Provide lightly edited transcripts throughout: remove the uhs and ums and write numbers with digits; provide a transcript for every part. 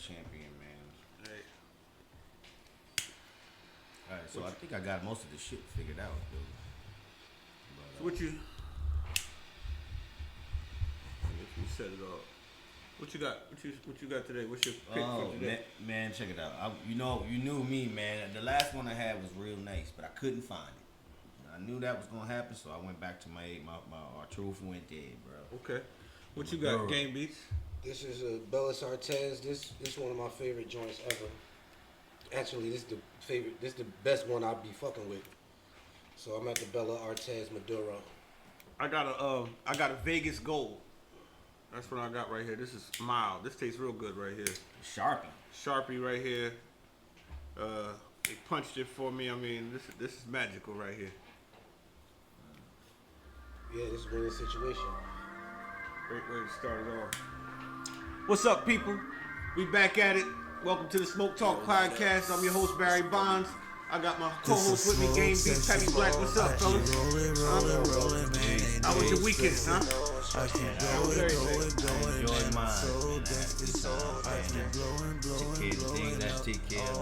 champion, man. Hey. All right, so I think I got most of the shit figured out, dude. But, So what you set it off? What you got? What you got today? What's your pick for today? Man, check it out. You knew me, man. The last one I had was real nice, but I couldn't find it. I knew that was gonna happen, so I went back to my our truth went dead, bro. Okay. What you got? Game Beats. This is a Bellas Artez. This is one of my favorite joints ever. Actually, this is the best one I'd be fucking with. So I'm at the Bella Artez Maduro. I got a Vegas Gold. That's what I got right here. This is mild. This tastes real good right here. Sharpie right here. They punched it for me. I mean, this is magical right here. Yeah, this is a winning situation. Great way to start it off. What's up, people? We back at it. Welcome to the Smoke Talk Podcast. I'm your host, Barry Bondz. I got my co-host with me, Game Beats, Patty Black. What's up, fellas? How was your weekend, huh? I enjoyed mine. Take care.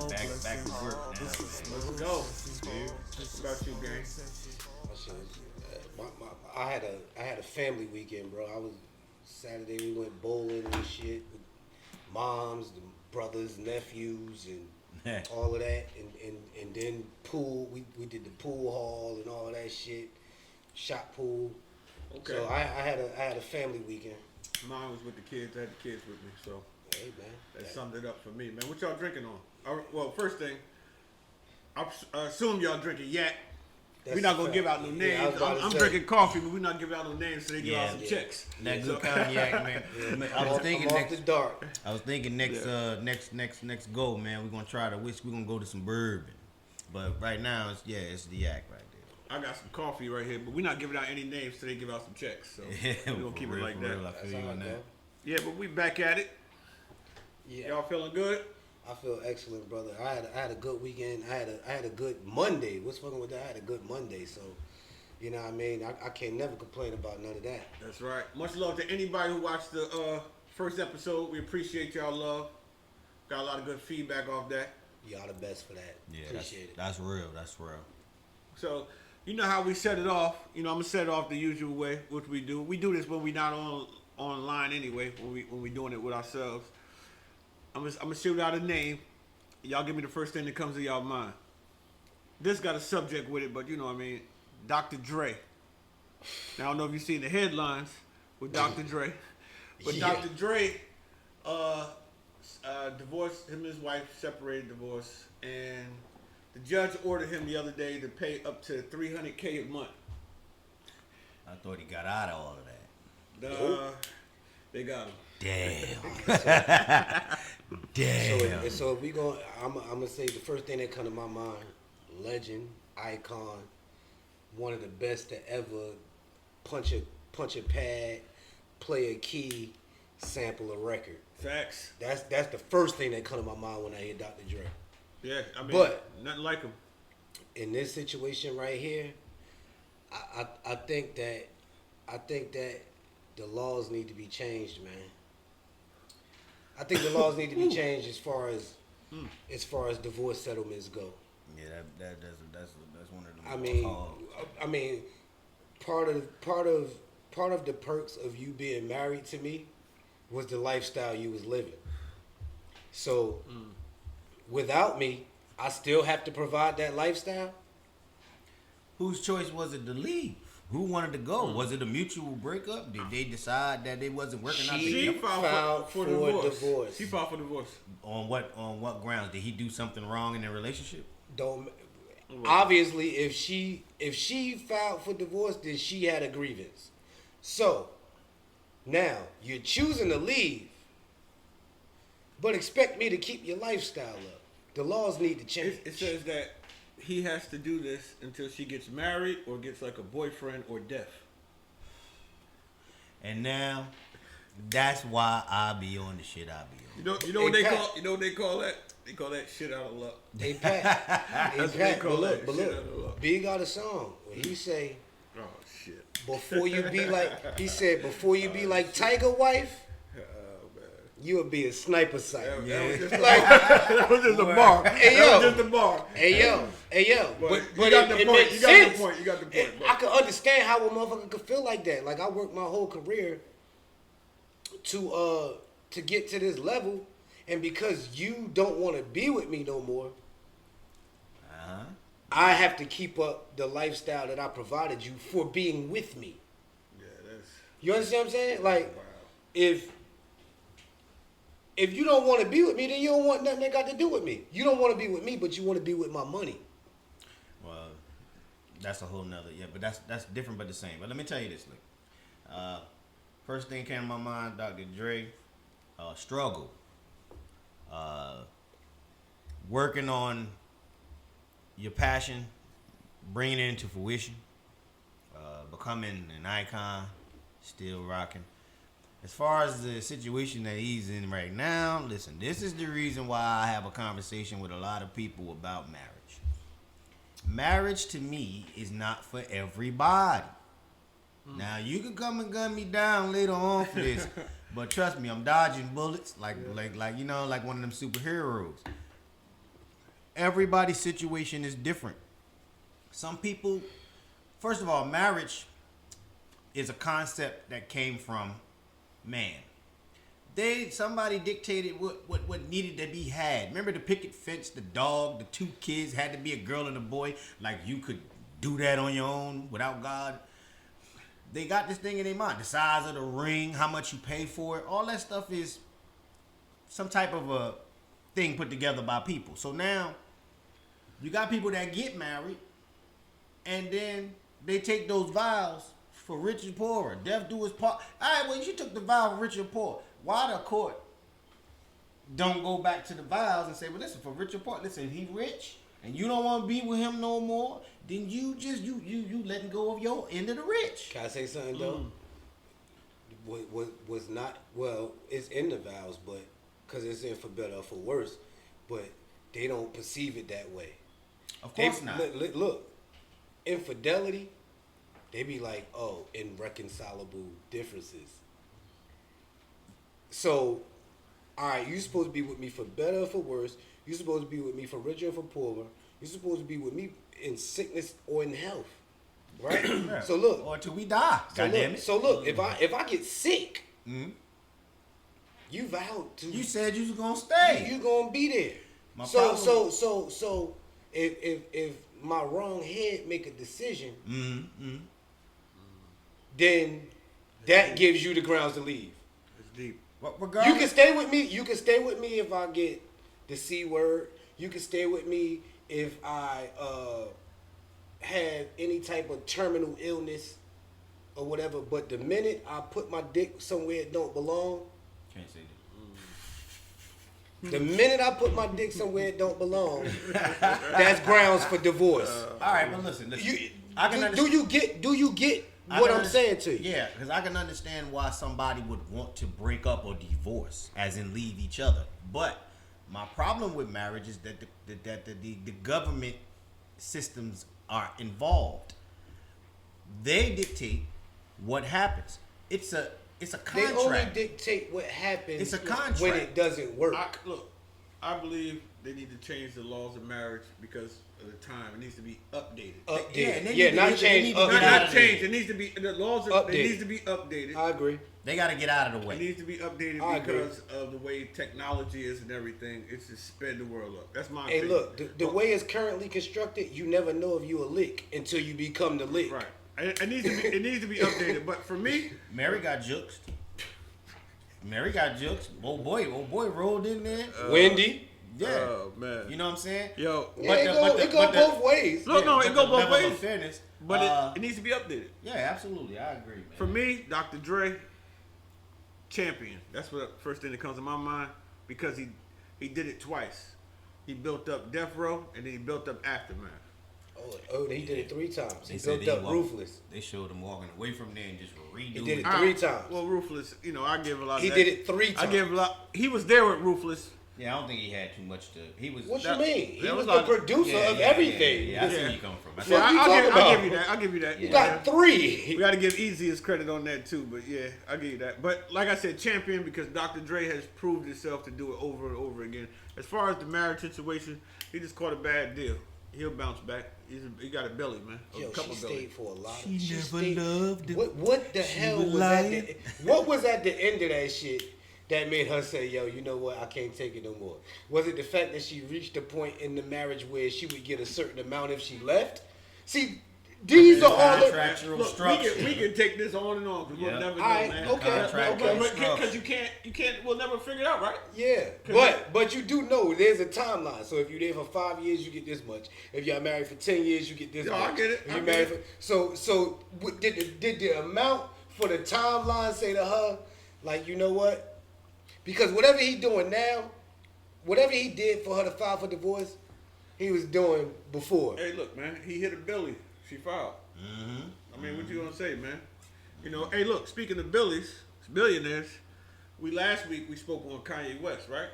Back to work now. Let's go. What about you, gang? I had a family weekend, bro. Saturday we went bowling and shit with moms, the brothers, nephews, and all of that, and then pool. We did the pool hall and all that shit, shot pool. Okay. So I had a family weekend. Mine was with the kids. I had the kids with me, so hey man, that summed it up for me, man. What y'all drinking on? Well, first thing, I assume y'all drinking yak. We're not gonna give out no names. I'm drinking coffee, but we're not giving out no names, so they give out some checks. That good cognac, man. I was thinking next go, man. We're gonna try we're gonna go to some bourbon, but right now it's the yak right there. I got some coffee right here, but we're not giving out any names, so they give out some checks. So we're gonna keep it like that. Real, I feel you on that. Yeah, but we back at it. Yeah. Y'all feeling good? I feel excellent, brother. I had a good weekend. I had a good Monday. What's fucking with that? I had a good Monday, so you know what I mean. I can't never complain about none of that. That's right. Much love to anybody who watched the first episode. We appreciate y'all love. Got a lot of good feedback off that. Y'all the best for that. Yeah, appreciate it. That's real. So you know how we set it off. You know I'm gonna set it off the usual way, which we do. We do this when we not online anyway. When we doing it with ourselves. I'm gonna shoot out a name. Y'all give me the first thing that comes to y'all mind. This got a subject with it, but you know what I mean. Dr. Dre. Now, I don't know if you've seen the headlines with Dr. Dre, but yeah. Dr. Dre divorced him and his wife, separated, divorce, and the judge ordered him the other day to pay up to $300K a month. I thought he got out of all of that. They got him. Damn. So if we going, I'm gonna say the first thing that come to my mind: legend, icon, one of the best to ever punch a pad, play a key, sample a record. Facts. That's the first thing that come to my mind when I hear Dr. Dre. Yeah, I mean, but nothing like him. In this situation right here, I think that the laws need to be changed, man. I think the laws need to be changed as far as divorce settlements go. Yeah, that's one of the. I mean, part of the perks of you being married to me was the lifestyle you was living. So, without me, I still have to provide that lifestyle. Whose choice was it to leave? Who wanted to go? Was it a mutual breakup? Did they decide that they wasn't working out? She filed for divorce. She filed for divorce. On what grounds? Did he do something wrong in their relationship? Obviously, if she filed for divorce, then she had a grievance. So now you're choosing to leave, but expect me to keep your lifestyle up. The laws need to change. It says that he has to do this until she gets married or gets like a boyfriend or deaf. And now, that's why I be on the shit I be on. You know what they call? You know what they call that? They call that shit out of luck. Hey Pat, but look, Big got a song where he say, "Oh shit." Before you be like Tiger wife, you would be a sniper sight. That was Yeah. just that was just a bar. Hey, That yo. was just a bar. Hey yo. But But you got the it point. makes You got sense. the point. You got the point. I can understand how a motherfucker could feel like that. Like I worked my whole career to get to this level, and because you don't want to be with me no more, I have to keep up the lifestyle that I provided you for being with me. Yeah, that's. You understand what I'm saying? Like, Wow. if you don't want to be with me, then you don't want nothing that got to do with me. You don't want to be with me, but you want to be with my money. Well, that's a whole nother, but that's different but the same. But let me tell you this, look. First thing came to my mind, Dr. Dre, struggle. Working on your passion, bringing it into fruition, becoming an icon, still rocking. As far as the situation that he's in right now, listen, this is the reason why I have a conversation with a lot of people about marriage. Marriage to me is not for everybody. Now you can come and gun me down later on for this, but trust me, I'm dodging bullets like you know, like one of them superheroes. Everybody's situation is different. Some people, first of all, marriage is a concept that came from man. Somebody dictated what needed to be had. Remember the picket fence, the dog, the 2 kids, had to be a girl and a boy. Like you could do that on your own without God. They got this thing in their mind. The size of the ring, how much you pay for it, all that stuff is some type of a thing put together by people. So now you got people that get married and then they take those vows for rich and poor. Death do his part. All right, well, you took the vow for rich and poor. Why the court don't go back to the vows and say, well, listen, for rich and poor, listen, he rich and you don't want to be with him no more, then you just, you letting go of your end of the rich. Can I say something though? Was not, well, it's in the vows, but because it's in for better or for worse, but they don't perceive it that way. Of course not. Look, infidelity, they be like, oh, irreconcilable differences. So, all right, you supposed to be with me for better or for worse. You supposed to be with me for richer or for poorer. You supposed to be with me in sickness or in health, right? Yeah. So look, Or till we die. God damn it. So look, if I get sick, Mhm. you vowed to. You said you was gonna stay. You gonna be there. My So problem- if my wrong head make a decision, Mm-hmm. then that gives you the grounds to leave. It's deep. Regardless, You can stay with me. You can stay with me if I get the C word. You can stay with me if I have any type of terminal illness or whatever. But the minute I put my dick somewhere it don't belong, can't say that. the minute I put my dick somewhere it don't belong, that's grounds for divorce. All right, but listen. I can Do you get I what can I'm saying to you? Yeah, because I can understand why somebody would want to break up or divorce, as in leave each other. But my problem with marriage is that the government systems are involved. They dictate what happens. It's a They contract. only dictate what happens It's a contract. when it doesn't work. I believe they need to change the laws of marriage because of the time. It needs to be updated. and they Yeah, need not to- they change. need to get out Not of change. there. It needs to be the laws. It Updated. needs to be updated. I agree. They got to get out of the It way. needs to be updated I agree. because of the way technology is and everything. It's just sped the world up. That's my Hey, opinion. look, the way it's currently constructed, you never know if you a lick until you become the lick. Right. It needs to be. It needs to be updated. But for me, Mary got juked. Old boy rolled in there. Wendy. Yeah. oh man, You know what I'm saying? yo, Yeah, it go both ways. Look, no, it but go the both level of ways. fairness, but it needs to be updated. yeah, absolutely, I agree, man. For me, Dr. Dre, champion. That's what the first thing that comes to my mind because he did it twice. He built up Death Row and then he built up Aftermath. Oh, he did it 3 times. They He said built they up Ruthless. They showed him walking away from there and just redoing He did it All 3 right. times. Well, Ruthless, I give a lot. He of did that. it 3 I times. give a lot. He was there with Ruthless Yeah, I don't think he had too much to. He was. What you mean? He that was was the like- producer of everything. Yeah, I see where you come from. I see- What you talking I'll about? give you that. I'll give you that. You Yeah. got 3. We got to give Easy his credit on that too, but yeah, I'll give you that. But like I said, champion because Dr. Dre has proved himself to do it over and over again. As far as the marriage situation, he just caught a bad deal. He'll bounce back. He got a belly, man. A Yo, couple she belly. stayed for a lot. She never stayed- loved him. What the hell was was at lying. what was at the end of that shit that made her say, "Yo, you know what? I can't take it no more." Was it the fact that she reached a point in the marriage where she would get a certain amount if she left? See, these are all the Contractual Look, structure. we can take this on and on because Yeah. we'll never know, Alright, man. okay, Contractual okay. structure. Because you can't. We'll never figure it out, right? Yeah, but you do know there's a timeline. So if you're there for 5 years, you get this much. If you're married for 10 years, you get this Yo, much. I get it. If I you're get married it. for so did the amount for the timeline say to her, like, you know what? Because whatever he doing now, whatever he did for her to file for divorce, he was doing before. Hey, look, man. He hit a belly. She filed. I mean, what you gonna say, man? You know, hey, look. Speaking of billies, billionaires, last week we spoke on Kanye West, right?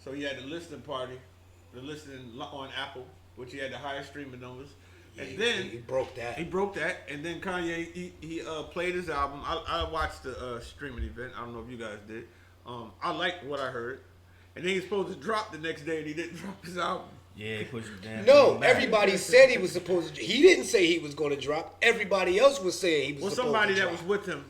So he had the listening party, the listening on Apple, which he had the highest streaming numbers, and then he broke that. he broke that, and then Kanye he played his album. I watched the streaming event. I don't know if you guys did. I liked what I heard, and then he was supposed to drop the next day, and he didn't drop his album. Yeah, he pushed it down. No, everybody said he was supposed to. He didn't say he was going to drop. Everybody else was saying he was Well, supposed somebody to that drop. was with him.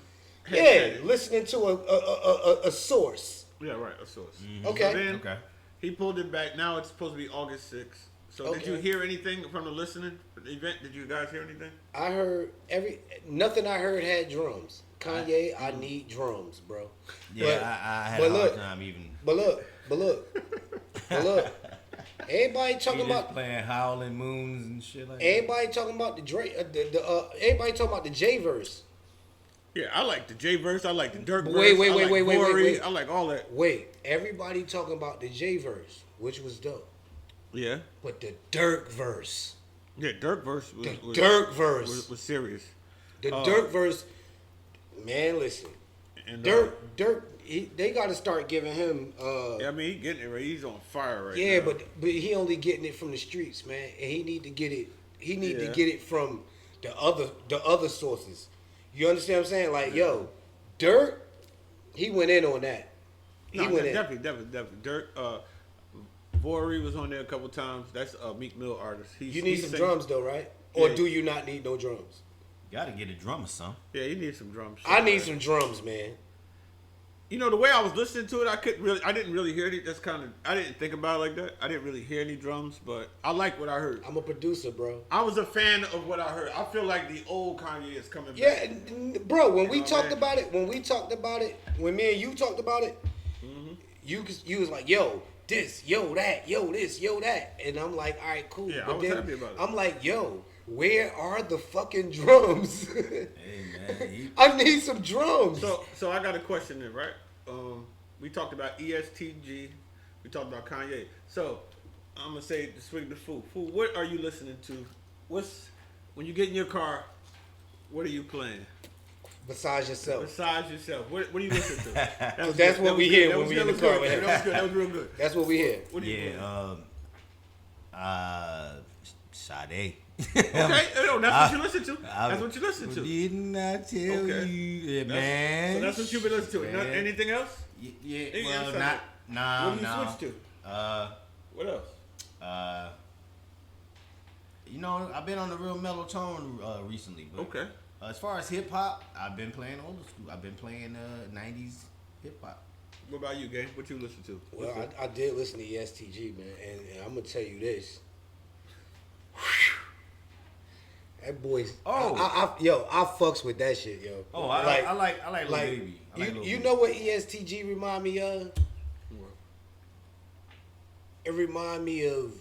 had Yeah, said it. listening to a source. Yeah, right. A source. Okay. So then Okay. he pulled it back. Now it's supposed to be August 6th. So did you Okay. hear anything from the listening event? Did you guys hear anything? I heard nothing I heard had drums. Kanye, I need drums, bro. Yeah, But- I had but a hard look, time even. But look. Everybody He talking just about playing Howling Moons and shit like that. everybody talking about the Drake. Everybody talking about the J verse. Yeah, I like the J verse. I like the Dirk verse. Wait, I like wait. Vori, I like all that. Wait, everybody talking about the J verse, which was dope. Yeah. But the Dirk verse, Yeah, Dirk verse was, the Dirk verse, was serious. the Dirk verse. Man, listen, And Dirk, they got to start giving him. Yeah, I mean, he getting it right. He's on fire right Yeah, now. but he only getting it from the streets, man, and he need to get it. He need to Yeah. get it from the other sources. You understand what I'm saying? Like, yo, Dirk, he went in on that. He No, went in. definitely. Dirk, Vori was on there a couple times. That's a Meek Mill artist. You need some sings- drums though, right? Or Yeah. do you not need no drums? Gotta get a drummer, son. Yeah, he needs some drums. I need some drums, man. You know, the way I was listening to it, I didn't really hear it. That's kind of, I didn't think about it like that. I didn't really hear any drums, but I like what I heard. I'm a producer, bro. I was a fan of what I heard. I feel like the old Kanye is coming back. Yeah, bro. When we know, talked man. about it, when me and you talked about it, Mm-hmm. you was like, yo, this, yo, that, yo, this, yo, that, and I'm like, all right, cool. Yeah, I but was then happy about it. I'm like, yo, where are the fucking drums? Hey man, I need some drums. So I got a question then, right? We talked about ESTG. We talked about Kanye. So I'm gonna say the swing the food. Food. What are you listening to? When you get in your car? What are you playing? Besides yourself. Besides yourself, what do you listen to? That was That's good. what That we was hear good. when That we in was the car good. with him. That was good. That was real good. That's what we hear. What do you yeah, Sade. Okay, no, that's what you listen to. That's what you listen to. Didn't I tell Okay. you, yeah, That's- man? So that's what you've been listening to. Not Man. anything else? Yeah, Anything well, else? not, nah, What do you nah. switch to? What else? You know, I've been on a real mellow tone recently. But, Okay. as far as hip hop, I've been playing old school. I've been playing '90s hip hop. What about you, Game? What you listen to? Well, I did listen to ESTG, man, and I'm gonna tell you this. That boy's. Oh. I fucks with that shit, yo. Oh, I like Lil like, Baby. I like Lil you Baby. know what ESTG remind me of? It remind me of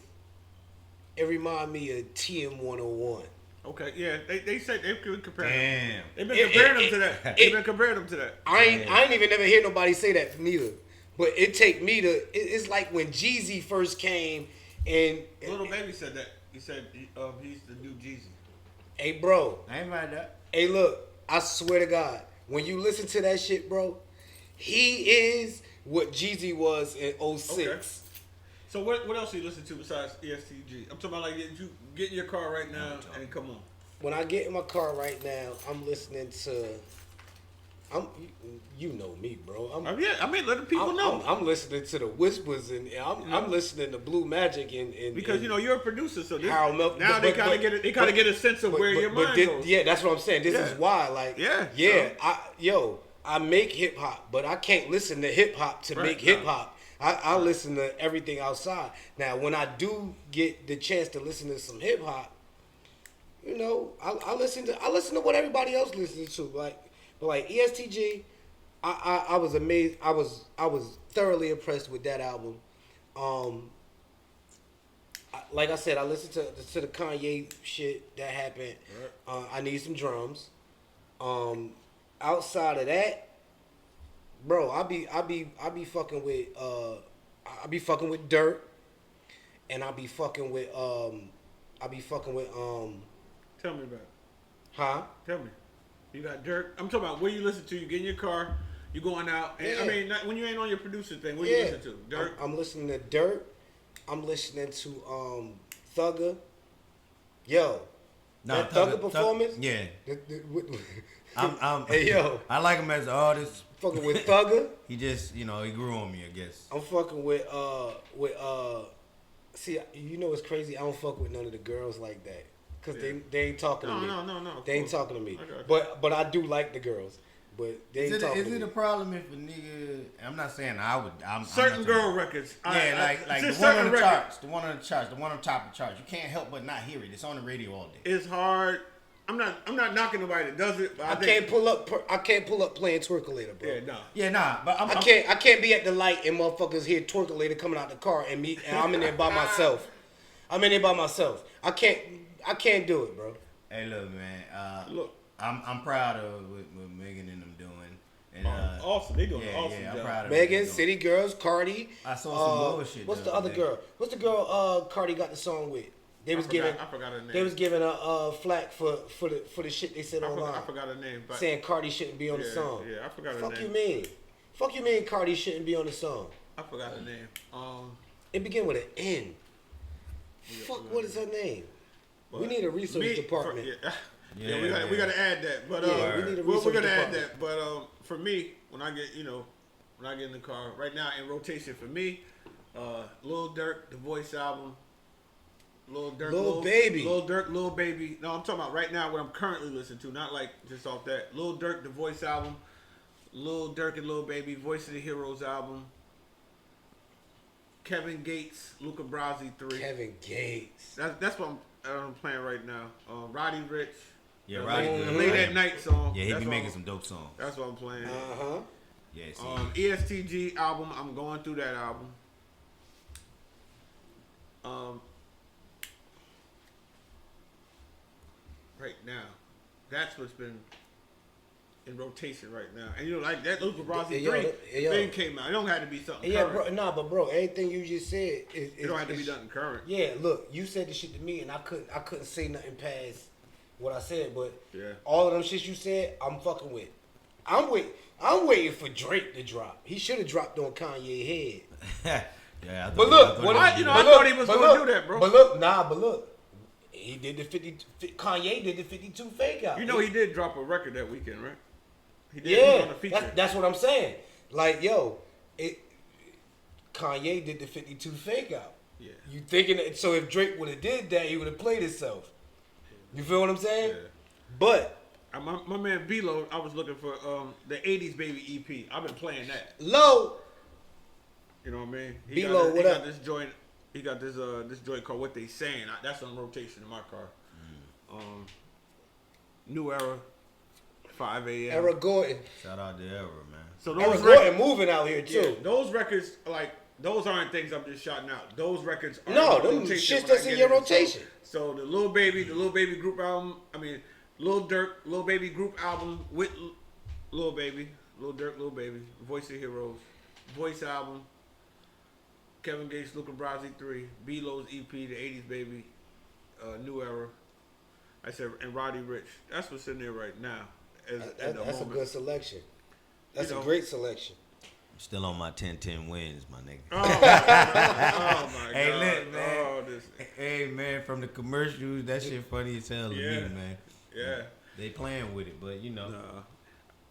TM101. Okay, yeah, they said they've been comparing. Damn. They've been It- comparing it- them to that. it- They've been comparing them to that. I ain't even never hear nobody say that neither. But it take me to. It's like when Jeezy first came, and Little Baby said that. He said he's the new Jeezy. hey, bro. I ain't mad at that. Hey, look, I swear to God, when you listen to that shit, bro, he is what Jeezy was in 06. Okay. So what else do you listen to besides ESTG? I'm talking about like you get in your car right now and come on. When I get in my car right now, I'm listening to. You know me, bro. Yeah, I mean, let the people know. I'm listening to the Whispers and I'm listening to Blue Magic and because and you're a producer, so this, Harold Melton. now they kind of get a sense of where your mind goes. Yeah, that's what I'm saying. This is why, like, I make hip hop, but I can't listen to hip hop to make hip hop. I listen to everything outside. Now, when I do get the chance to listen to some hip hop, you know, I listen to what everybody else listens to, like ESTG. I was amazed. I was thoroughly impressed with that album. Like I said, I listened to the Kanye shit that happened. Right. I need some drums. Outside of that, bro, I be fucking with Dirt, and I be fucking with Tell me about it. Huh? Tell me. You got Dirt. I'm talking about where you listen to. You get in your car. You going out. And, Yeah. I mean, when you ain't on your producer thing, what you listen to? Dirt. I'm listening to Dirt. I'm listening to Thugger. Yo, that Thugger performance. Yeah. Hey yo, I like him as an artist. Fucking with Thugger. He just, he grew on me, I guess. I'm fucking with see, you know what's crazy? I don't fuck with none of the girls like that. Cause they ain't talking to me. No. They ain't talking to me. Okay. But I do like the girls. But they ain't talking to me. Is it a problem if a nigga? I'm not saying I'm certain I'm not girl records. Yeah, like the one on the charts, the one on top of the charts. You can't help but not hear it. It's on the radio all day. It's hard. I'm not knocking nobody that does it. But I can't pull up playing Twerkulator, bro. Yeah, But I can't be at the light and motherfuckers hear Twerkulator coming out the car and I'm in there by myself. I can't do it, bro. Hey, look, man. I'm proud of what Megan and them doing. And awesome. They doing an awesome job. I'm proud of Megan, City Girls, Cardi. I saw some bullshit. What's the other girl? What's the girl Cardi got the song with? I forgot her name. They was giving a flack for the shit they said online. I forgot her name. But saying Cardi shouldn't be on the song. Yeah, I forgot her Fuck name. Fuck you mean Cardi shouldn't be on the song? I forgot her name. It began with an N. What is her name? But we need a research department. We gotta add that. But we need a research we're gonna department. add that. But for me, when I get in the car right now in rotation for me, Lil Durk, the Voice album. Lil Durk, Lil Baby. No, I'm talking about right now what I'm currently listening to, not like just off that. Lil Durk, the Voice album. Lil Durk and Lil Baby, Voice of the Heroes album. Kevin Gates, Luca Brasi 3. Kevin Gates. That's what I'm playing right now. Roddy Rich. Yeah, Roddy. Late at Night song. Yeah, he be making some dope songs. That's what I'm playing. Yeah. ESTG album. I'm going through that album. Right now, that's what's been in rotation right now. And like that Luca Brasi 3 thing came out. It don't have to be something current. Bro, everything you just said it don't have to be nothing current. Yeah, look, you said the shit to me and I couldn't say nothing past what I said, but all of them shits you said, I'm fucking with. I'm waiting for Drake to drop. He should have dropped on Kanye head. Yeah, I thought he was gonna do that, bro. But look. He did the 50. Kanye did the 52 fake out. You know he did drop a record that weekend, right? He did. Yeah, on the feature. that's what I'm saying. Like, Kanye did the 52 fake out. Yeah. You thinking that? So if Drake would have did that, he would have played himself. You feel what I'm saying? Yeah. But my man B-Lo, I was looking for the 80s Baby EP. I've been playing that. Low. You know what I mean? B-Lo, what up? He got this joint called What They Saying. That's on rotation in my car. New Era, 5 a.m. Era Gordon. Shout out to Era, man. So those Gordon moving out here too. Yeah, those records, like, those aren't things I'm just shouting out. Those records are them shits that's in your rotation. So the Lil Baby group album, Lil Durk, Lil Baby group album with Lil Baby, Lil Durk, Lil Baby, Voice of the Heroes, Voice album, Kevin Gates, Luca Brasi 3, B-Lo's EP, The 80s Baby, New Era. I said, and Roddy Rich. That's what's in there right now. That's a good selection. That's a great selection. Still on my 10-10 wins, my nigga. Oh my Hey, God. look, man. Oh, this. Hey, man, from the commercials, that shit funny as hell to Yeah. me, man. Yeah. They playing with it, but you know. Nah.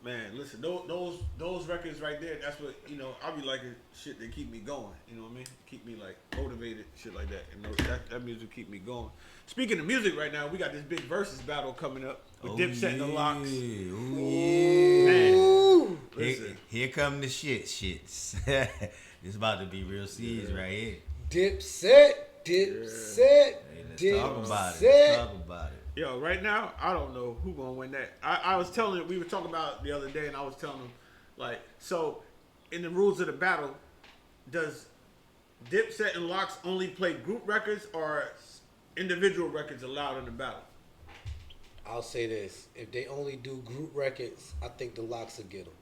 Man, listen, those records right there, that's what, I be liking shit that keep me going, you know what I mean? Keep me, like, motivated, shit like that. And that music keep me going. Speaking of music right now, we got this big versus battle coming up with Dipset The Lox. Oh, yeah. Man, listen. Here come the shits. It's about to be real serious right here. Dipset. Hey, let's talk about it. Let's talk about it. Yo, right now, I don't know who gonna win that. We were talking about it the other day, and I was telling him, like, so, in the rules of the battle, does Dipset and Lox only play group records, or individual records allowed in the battle? I'll say this: if they only do group records, I think the Lox will get them.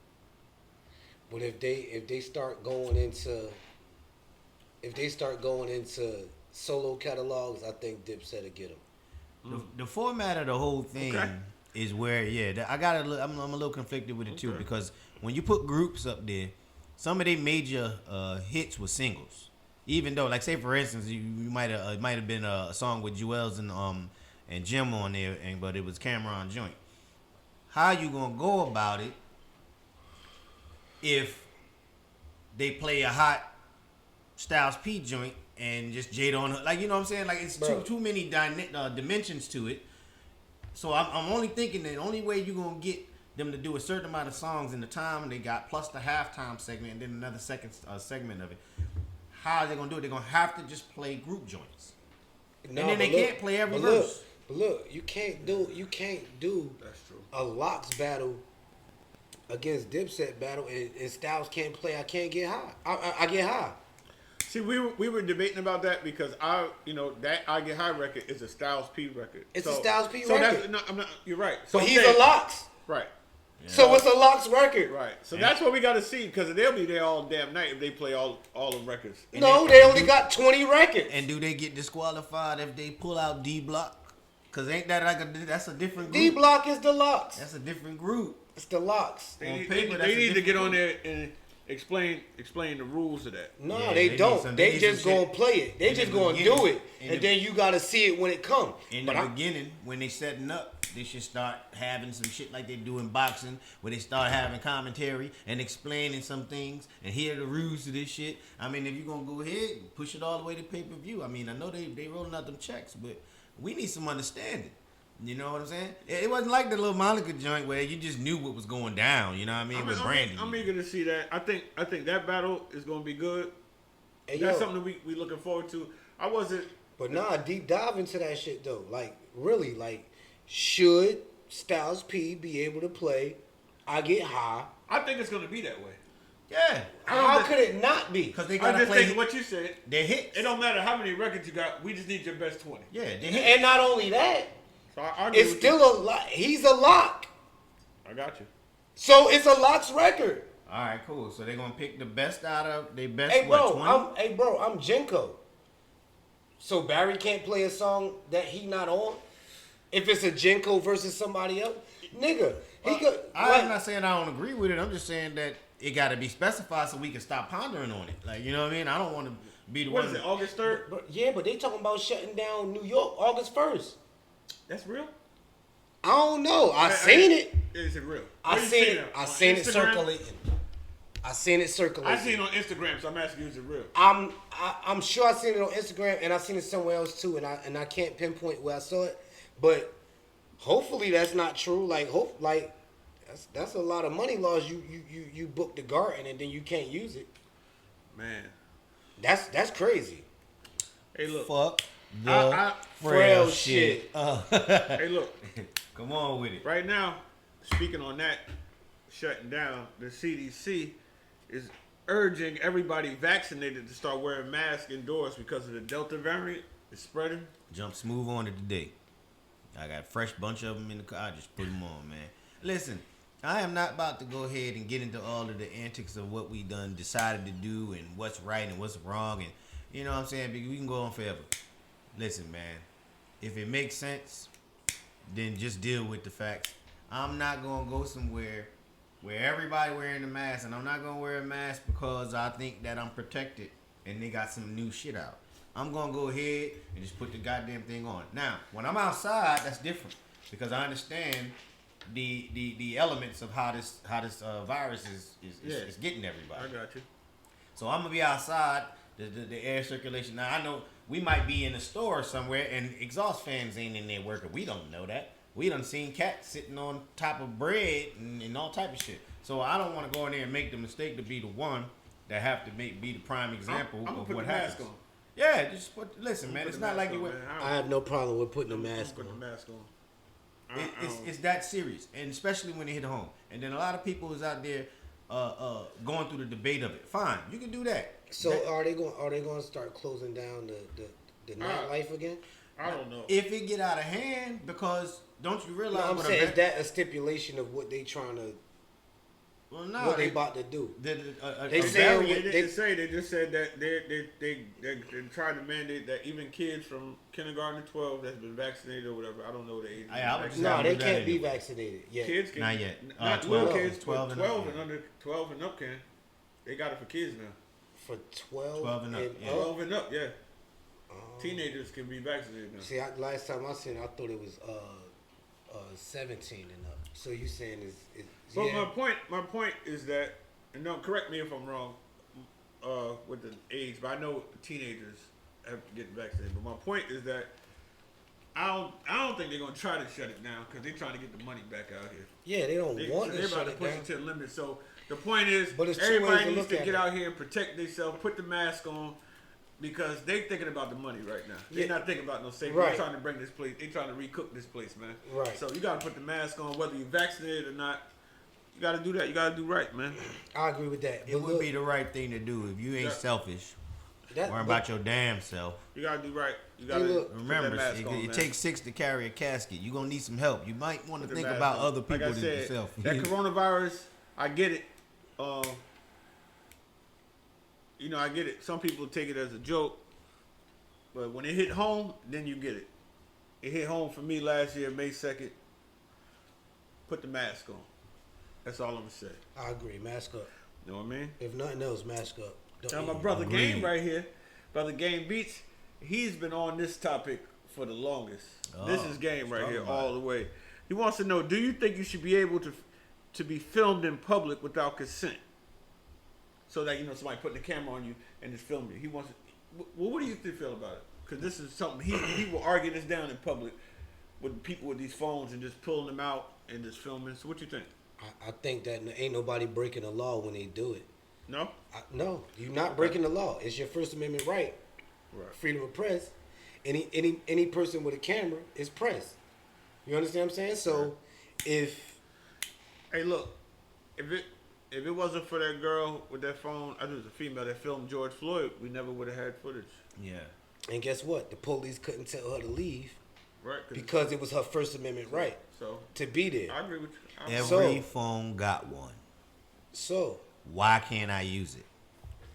But if they start going into solo catalogs, I think Dipset will get them. The format of the whole thing is where, I'm a little conflicted with it too, because when you put groups up there, some of their major hits were singles. Even though, like, say for instance, you might have been a song with Jewels and Jim on there, but it was Cameron joint. How you gonna go about it if they play a hot Styles P joint and just Jada on her? Like, you know what I'm saying? Like, it's too many dimensions to it. So I'm only thinking that the only way you're gonna get them to do a certain amount of songs in the time they got, plus the halftime segment, and then another second segment of it. How are they gonna do it? They're gonna have to just play group joints, and then they can't play every verse. But look, you can't do That's true. a Lox battle against Dipset battle, and Styles can't play. I can't get high. I get high. See, we were debating about that because that I Get High record is a Styles P record. It's a Styles P so record. You're right. So But I'm he's saying- a Lox. Right. Yeah. So it's a Lox record. Right. So that's what we got to see, because they'll be there all damn night if they play all the records. No, they only got 20 records. And do they get disqualified if they pull out D Block? Cause ain't that that's a different group? D Block is the Lox. That's a different group. It's the Lox. They On need, paper, they that's a need to get different on group. there and explain the rules of that. No, Yeah, they they don't. need They some just gonna shit play it. They in just the gonna beginning. do it, In and the- then you gotta see it when it comes. In the beginning, when they setting up, they should start having some shit like they do in boxing, where they start having commentary and explaining some things, and here are the rules to this shit. I mean, if you're gonna go ahead and push it all the way to pay-per-view, I mean, I know they rolling out them checks, but we need some understanding. You know what I'm saying? It wasn't like the little Monica joint where you just knew what was going down. You know what I mean? With Brandy. I'm eager to see that. I think that battle is going to be good. Hey, That's yo, something we looking forward to. I wasn't. but nah, deep dive into that shit though. Like really, like should Styles P be able to play I Get High? I think it's going to be that way. Yeah. How could it not be? Because they I gotta just play think what you said. their hits. It don't matter how many records you got. We just need your best 20. Yeah, their hits. And not only that, So I agree it's with still you. a lot. He's a Lock, I got you. so it's a Lox record. All right, cool. So they're gonna pick the best out of their best. Hey what, bro, 20? I'm Jenko. So Barry can't play a song that he not on. If it's a Jenko versus somebody else, nigga, he could. I'm not saying I don't agree with it. I'm just saying that it got to be specified so we can stop pondering on it. Like, you know what I mean? I don't want to be the What one. is it? August 3rd? but they talking about shutting down New York August 1st. That's real. I don't know. I seen it. Is it real? I Where you seen see it. I On seen it Instagram? circulating. I seen it I circulating. seen it on Instagram, so I'm asking you, is it real? I'm sure I seen it on Instagram and I seen it somewhere else too, and I can't pinpoint where I saw it, but hopefully that's not true. Like that's a lot of money lost. You booked the garden and then you can't use it. Man. That's crazy. Hey, look. Fuck the I- frail shit. Hey, look. Come on with it. Right now, speaking on that, shutting down, the CDC is urging everybody vaccinated to start wearing masks indoors because of the Delta variant is spreading. Jump smooth on it today. I got a fresh bunch of them in the car. I just put them on, man. Listen, I am not about to go ahead and get into all of the antics of what we done decided to do and what's right and what's wrong. And you know what I'm saying? Because we can go on forever. Listen, man. If it makes sense, then just deal with the facts. I'm not going to go somewhere where everybody wearing a mask, and I'm not gonna wear a mask because I think that I'm protected, and they got some new shit out. I'm gonna go ahead and just put the goddamn thing on. Now, when I'm outside, that's different because I understand the elements of how this virus is getting everybody. I got you. So I'm gonna be outside, the air circulation. Now I know we might be in a store somewhere and exhaust fans ain't in there working. We don't know that. We done seen cats sitting on top of bread and all type of shit. So I don't want to go in there and make the mistake to be the one that have to be the prime example I'm of put what the happens. mask on. Yeah, just listen, man. It's not like you went. I have no problem with putting a mask Put on. the mask on. It's that serious, and especially when it hit home. And then a lot of people is out there going through the debate of it. Fine, you can do that. So are they going to start closing down the nightlife again? I don't know. If it get out of hand, because don't you realize? No, I'm what saying a is that a stipulation of what they trying to, well, no, what they about to do? They say They didn't say. They just said that they tried to mandate that even kids from kindergarten to 12 that's been vaccinated or whatever. I don't know the age. I would No, they do that can't be anyway. vaccinated yet. Kids can, Not yet. Not 12, little kids. 12 but and 12 up, and under 12 and up can. They got it for kids now. For 12, 12 and up, yeah. 12 and up, yeah. Teenagers can be vaccinated now. See, last time I seen it, I thought it was 17 and up. So you saying is But yeah. my point is that, and don't correct me if I'm wrong with the age, but I know teenagers have to get vaccinated. But my point is that I don't think they're gonna try to shut it down because they're trying to get the money back out here. Yeah, they don't want to They're shut about to it push down. it to the limit. So the point is, But it's 2 ways everybody to needs look to at get it. out here and protect themselves, put the mask on. Because they thinking about the money right now. They're Yeah. not thinking about no safety. Right. They're trying to bring this place. They're trying to recook this place, man. Right. So you got to put the mask on, whether you're vaccinated or not. You got to do that. You got to do right, man. I agree with that. It But would look, be the right thing to do if you ain't Yeah. selfish. that, Worry about your damn self. You got to do right. You got to look, Remember, put that mask on, it man. takes 6 to carry a casket. You're gonna need some help. You might want to Put the think mask about on. other people like I than said, yourself. That coronavirus, I get it. I get it. Some people take it as a joke. But when it hit home, then you get it. It hit home for me last year, May 2nd. Put the mask on. That's all I'm going to say. I agree. Mask up. You know what I mean? If nothing else, mask up. Now, my Don't- brother Agreed. Game right here, brother Game Beats, he's been on this topic for the longest. This Oh, is Game right talk here about all it. the way. He wants to know, do you think you should be able to be filmed in public without consent? So that, somebody putting the camera on you and just film you. He wants to, well, what do you feel about it? Because this is something, he will argue this down in public with people with these phones and just pulling them out and just filming. So what you think? I think that ain't nobody breaking the law when they do it. No? No, you're not breaking the law. It's your First Amendment right. Right. Freedom of press. Any person with a camera is press. You understand what I'm saying? So if Hey, look, if it wasn't for that girl with that phone, I think it was a female that filmed George Floyd, we never would have had footage. Yeah. and guess what? The police couldn't tell her to leave Right? because it was her First Amendment right So, to be there. I agree with you. Every So- phone got one. So Why can't I use it?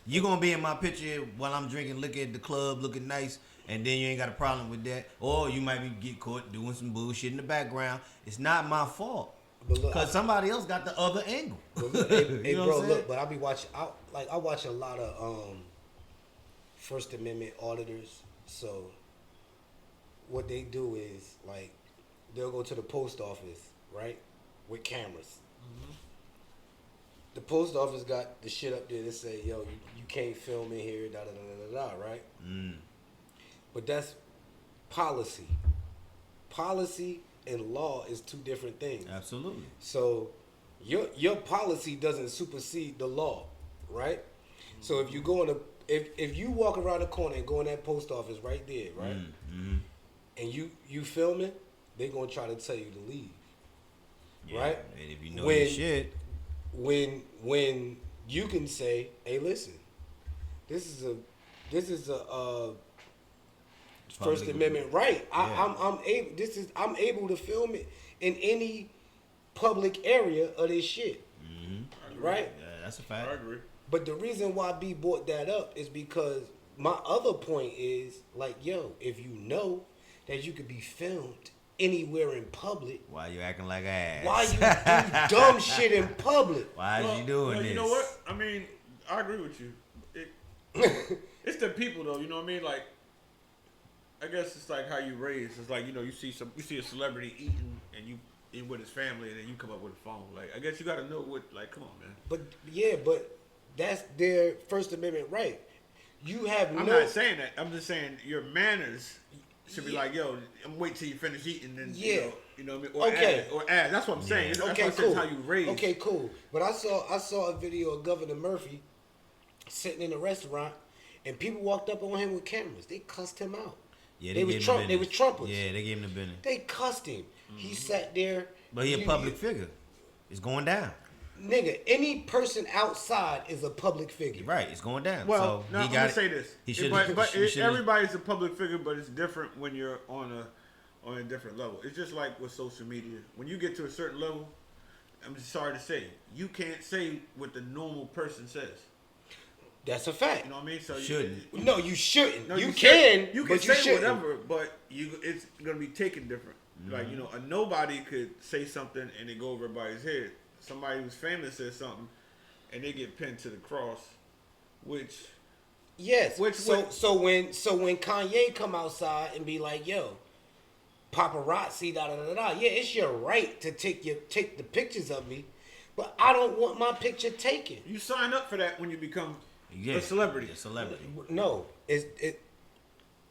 You gonna be in my picture while I'm drinking liquor at the club, looking nice, and then you ain't got a problem with that, or you might get caught doing some bullshit in the background. It's not my fault, But look, cause somebody else got the other angle. But look, hey, You hey, know bro, what I'm look, saying? but I be watching. I watch a lot of First Amendment auditors. So what they do is like they'll go to the post office, right, with cameras. Mm-hmm. The post office got the shit up there that say, "Yo, you can't film in here," da da da da da, right? Mm. But that's policy. Policy and law is two different things. Absolutely. So your policy doesn't supersede the law, right? So if you go in a if you walk around the corner and go in that post office right there, right, Mm-hmm. and you filming, they're gonna try to tell you to leave, Yeah. right? And if you know When- your shit, When you can say, hey, listen, this is a First Public- Amendment right. Yeah. I'm able to film it in any public area of this shit, right? yeah, that's a I fact. agree. But the reason why B brought that up is because my other point is like, yo, if you know that you could be filmed anywhere in public, Why you acting like ass? why you do dumb shit in public? Why is you doing this? You know what? I mean, I agree with you. It's the people though. You know what I mean? Like, I guess it's like how you raised. It's like, you know, you see a celebrity eating and you in with his family, and then you come up with a phone. Like, I guess you got to know what. Like, come on, man. But that's their First Amendment right. You have I'm not saying that. I'm just saying your manners should be like, yo, I'm wait till you finish eating, then you know what I mean, or add. That's what I'm saying. That's Okay, what cool. how you raise. Okay, cool. But I saw a video of Governor Murphy sitting in a restaurant, and people walked up on him with cameras. They cussed him out. Yeah, they was Trumpers. Yeah, they gave him the business. They cussed him. He sat there. But he a public figure. It's going down. Nigga, any person outside is a public figure. Right, it's going down. Well, so now I'm gonna say this. Everybody's a public figure, but it's different when you're on a different level. It's just like with social media. When you get to a certain level, I'm just sorry to say, you can't say what the normal person says. That's a fact. You know what I mean? So shouldn't. No, you shouldn't. No, you can. You can say whatever, but it's gonna be taken different. Mm-hmm. Like, you know, a nobody could say something and it go over everybody's head. Somebody who's famous says something and they get pinned to the cross, which so when Kanye come outside and be like, yo, paparazzi, da da da da, yeah, it's your right to take the pictures of me, but I don't want my picture taken. You sign up for that when you become a celebrity. No,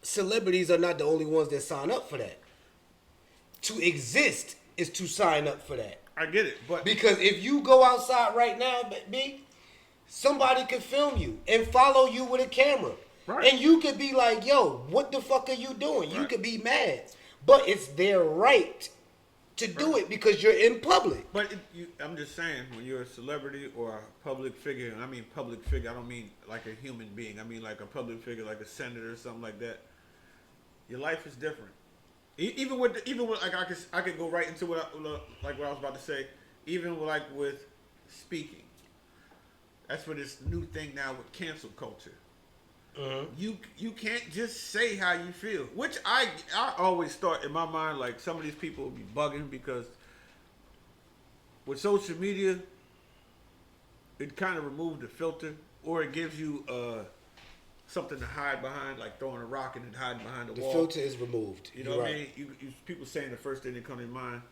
celebrities are not the only ones that sign up for that. To exist is to sign up for that. I get it, but because if you go outside right now, B, somebody could film you and follow you with a camera, right? And you could be like, "Yo, what the fuck are you doing?" Right. You could be mad, but it's their right to do it because you're in public. But I'm just saying, when you're a celebrity or a public figure, and I mean public figure, I don't mean like a human being. I mean like a public figure, like a senator or something like that. Your life is different. Even with like I could go right into what I was about to say. Even with speaking, that's what this new thing now with cancel culture. You can't just say how you feel, which I always thought in my mind like some of these people will be bugging because with social media, it kind of removed the filter, or it gives you something to hide behind, like throwing a rock and hiding behind the wall. The filter is removed. You know what I mean? You people saying the first thing that comes to mind.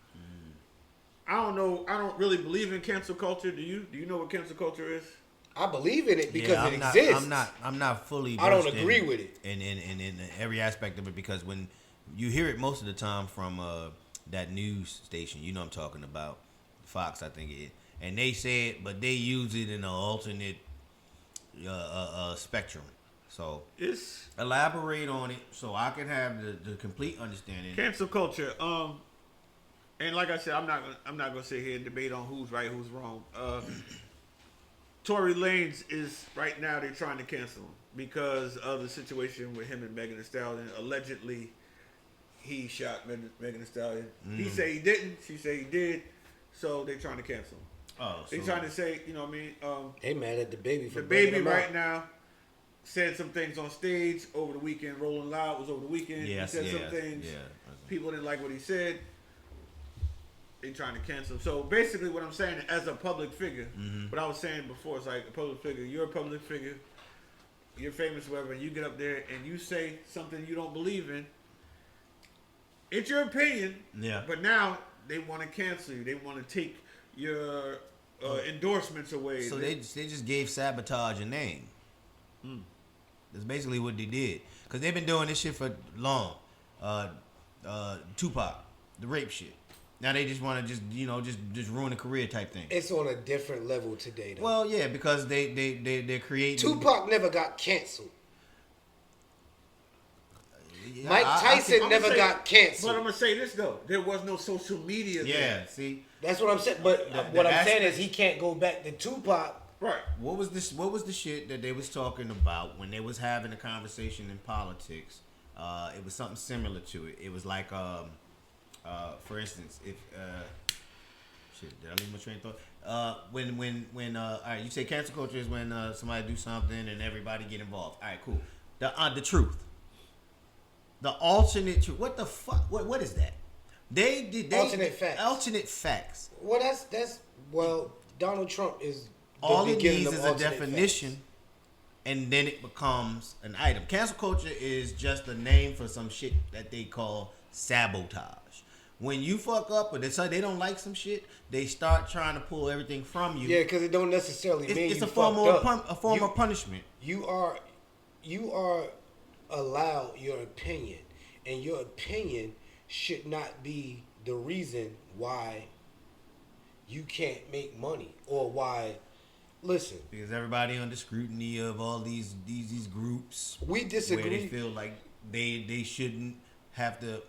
I don't know. I don't really believe in cancel culture. Do you? Do you know what cancel culture is? I believe in it because it exists. I'm not fully. I don't agree with it. In every aspect of it, because when you hear it most of the time from that news station, you know what I'm talking about, Fox, I think it is, and they say it, but they use it in an alternate spectrum. So elaborate on it so I can have the complete understanding. Cancel culture. And like I said, I'm not gonna sit here and debate on who's right, who's wrong. Tory Lanez is right now they're trying to cancel him because of the situation with him and Megan Thee Stallion. Allegedly, he shot Megan Thee Stallion. He say he didn't. She say he did. So they're trying to cancel him. Oh, they trying to say, you know what I mean? They mad at the baby for the baby right now. Said some things on stage over the weekend. Rolling Loud was over the weekend. Yes, he said some things. Yeah. People didn't like what he said. They trying to cancel him. So basically what I'm saying, as a public figure, what I was saying before, it's like a public figure. You're a public figure. You're famous, whatever, and you get up there and you say something you don't believe in. It's your opinion. Yeah. But now they want to cancel you. They want to take your endorsements away. So they just gave Sabotage a name. That's basically what they did, because they've been doing this shit for long. Tupac, the rape shit. Now they just want to just ruin a career type thing. It's on a different level today, though. Well, yeah, because they're creating. Tupac never got canceled. Yeah, Mike Tyson never got canceled. But I'm gonna say this though, there was no social media. Yeah, see, that's what I'm saying. But what I'm saying is he can't go back to Tupac. Right. What was the shit that they was talking about when they was having a conversation in politics? It was something similar to it. It was like, for instance, if shit, did I leave my train of thought? When all right, you say cancel culture is when somebody do something and everybody get involved. All right, cool. The truth, the alternate truth. What the fuck? What is that? They did Alternate facts. Alternate facts. Well, that's Donald Trump is the All it beginning needs of is a alternate definition, facts. and then it becomes an item. Cancel culture is just a name for some shit that they call sabotage. When you fuck up or they don't like some shit, they start trying to pull everything from you. Yeah, because it don't necessarily mean It's you a form fucked of up. a form of punishment. You are allowed your opinion, and your opinion should not be the reason why you can't make money or why. Listen, Because everybody under scrutiny of all these groups, we disagree. where they feel like they shouldn't have to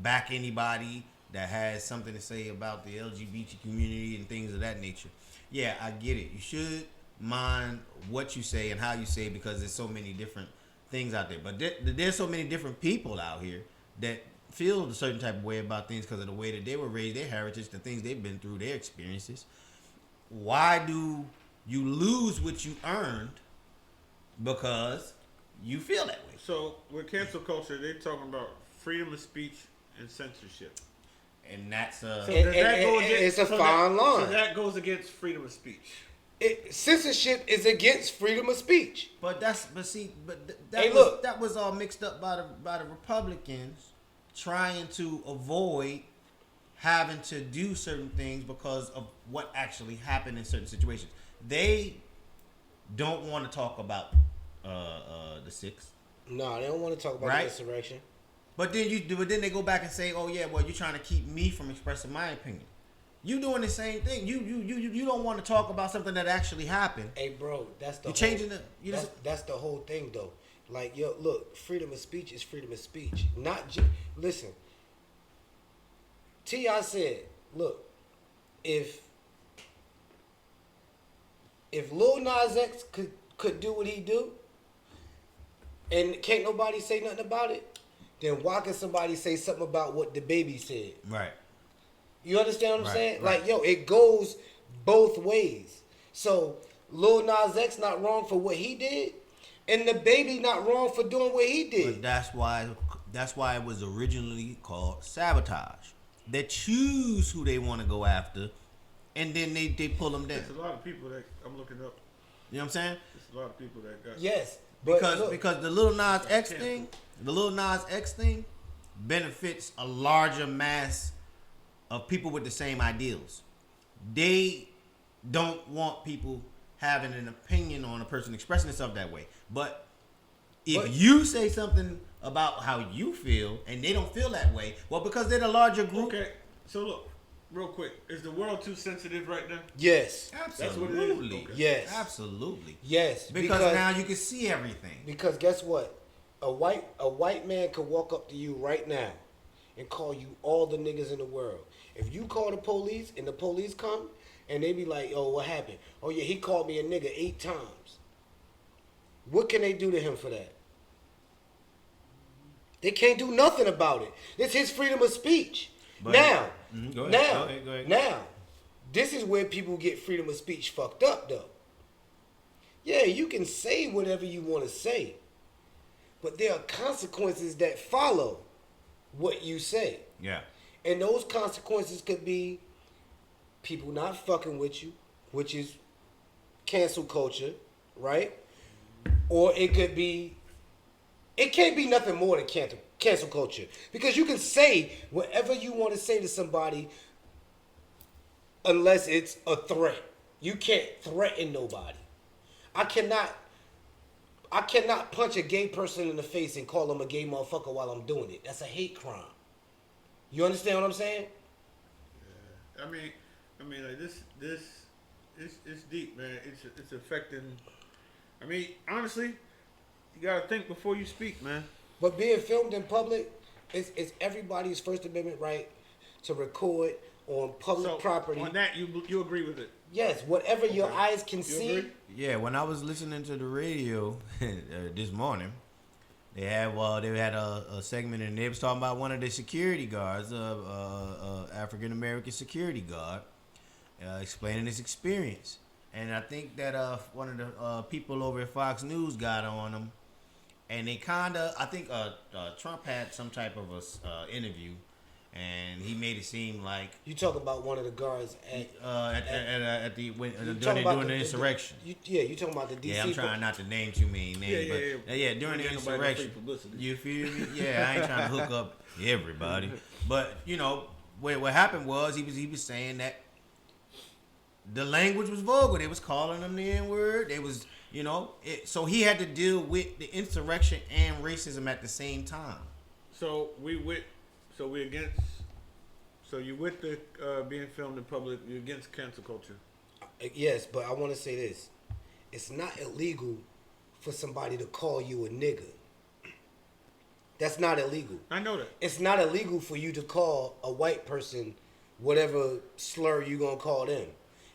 back anybody that has something to say about the LGBT community and things of that nature. Yeah, I get it. You should mind what you say and how you say it because there's so many different things out there. But there's so many different people out here that feel a certain type of way about things because of the way that they were raised, their heritage, the things they've been through, their experiences. Why do you lose what you earned because you feel that way? So with cancel culture, they're talking about freedom of speech and censorship. And that's So does that go against? It's a fine line. So that goes against freedom of speech. Censorship is against freedom of speech. But that Hey, was look. that was all mixed up by the Republicans trying to avoid having to do certain things because of what actually happened in certain situations. They don't want to talk about the 6th. No, they don't want to talk about Right. the insurrection. But then they go back and say, "Oh yeah, well you're trying to keep me from expressing my opinion." You doing the same thing. You don't want to talk about something that actually happened. Hey, bro, that's the You're changing the. that's the whole thing, though. Like, yo, look, freedom of speech is freedom of speech. Listen. T.I. said, look, if Lil Nas X could do what he do, and can't nobody say nothing about it, then why can somebody say something about what the baby said? Right. You understand what I'm Right, saying? right. Like, yo, it goes both ways. So Lil Nas X not wrong for what he did, and the baby not wrong for doing what he did. But that's why it was originally called sabotage. They choose who they want to go after, and then they pull them down. There's a lot of people that I'm looking up. You know what I'm saying? There's a lot of people that got. Yes, but Because the Lil Nas X thing benefits a larger mass of people with the same ideals. They don't want people having an opinion on a person expressing themselves that way. But if you say something about how you feel and they don't feel that way, well, because they're the larger group. Okay, so look, real quick, is the world too sensitive right now? yes, Absolutely. That's what it is? Okay. yes, Absolutely. yes. Because now you can see everything. Because guess what? A white man could walk up to you right now and call you all the niggas in the world. If you call the police and the police come and they be like, "Oh, what happened? Oh yeah, he called me a nigga 8 times." What can they do to him for that? They can't do nothing about it. It's his freedom of speech. But- Now, Go ahead. now, Go ahead. now, this is where people get freedom of speech fucked up, though. Yeah, you can say whatever you want to say, but there are consequences that follow what you say. Yeah. And those consequences could be people not fucking with you, which is cancel culture, right? Or it could be, it can't be nothing more than cancel culture. Because you can say whatever you want to say to somebody unless it's a threat. You can't threaten nobody. I cannot punch a gay person in the face and call them a gay motherfucker while I'm doing it. That's a hate crime. You understand what I'm saying? Yeah. I mean, like this, it's deep, man. It's affecting. I mean, honestly, you gotta think before you speak, man. But being filmed in public, it's everybody's First Amendment right to record on public property. On that, you agree with it? Yes, whatever your eyes can You see. agree? Yeah, when I was listening to the radio this morning, they had a segment and they was talking about one of the security guards, African American security guard, explaining his experience. And I think that one of the people over at Fox News got on him and they I think Trump had some type of a interview, and he made it seem like You talk about one of the guards at during the insurrection. You talking about the DC? Yeah, I'm trying not to name too many names, yeah, during the insurrection. You feel me? Yeah, I ain't trying to hook up everybody, but you know what happened was he was saying that the language was vulgar. They was calling them the N-word. They was so he had to deal with the insurrection and racism at the same time. So you with the being filmed in public? You're against cancel culture? Yes, but I want to say this: it's not illegal for somebody to call you a nigga. That's not illegal. I know that. It's not illegal for you to call a white person whatever slur you gonna call them.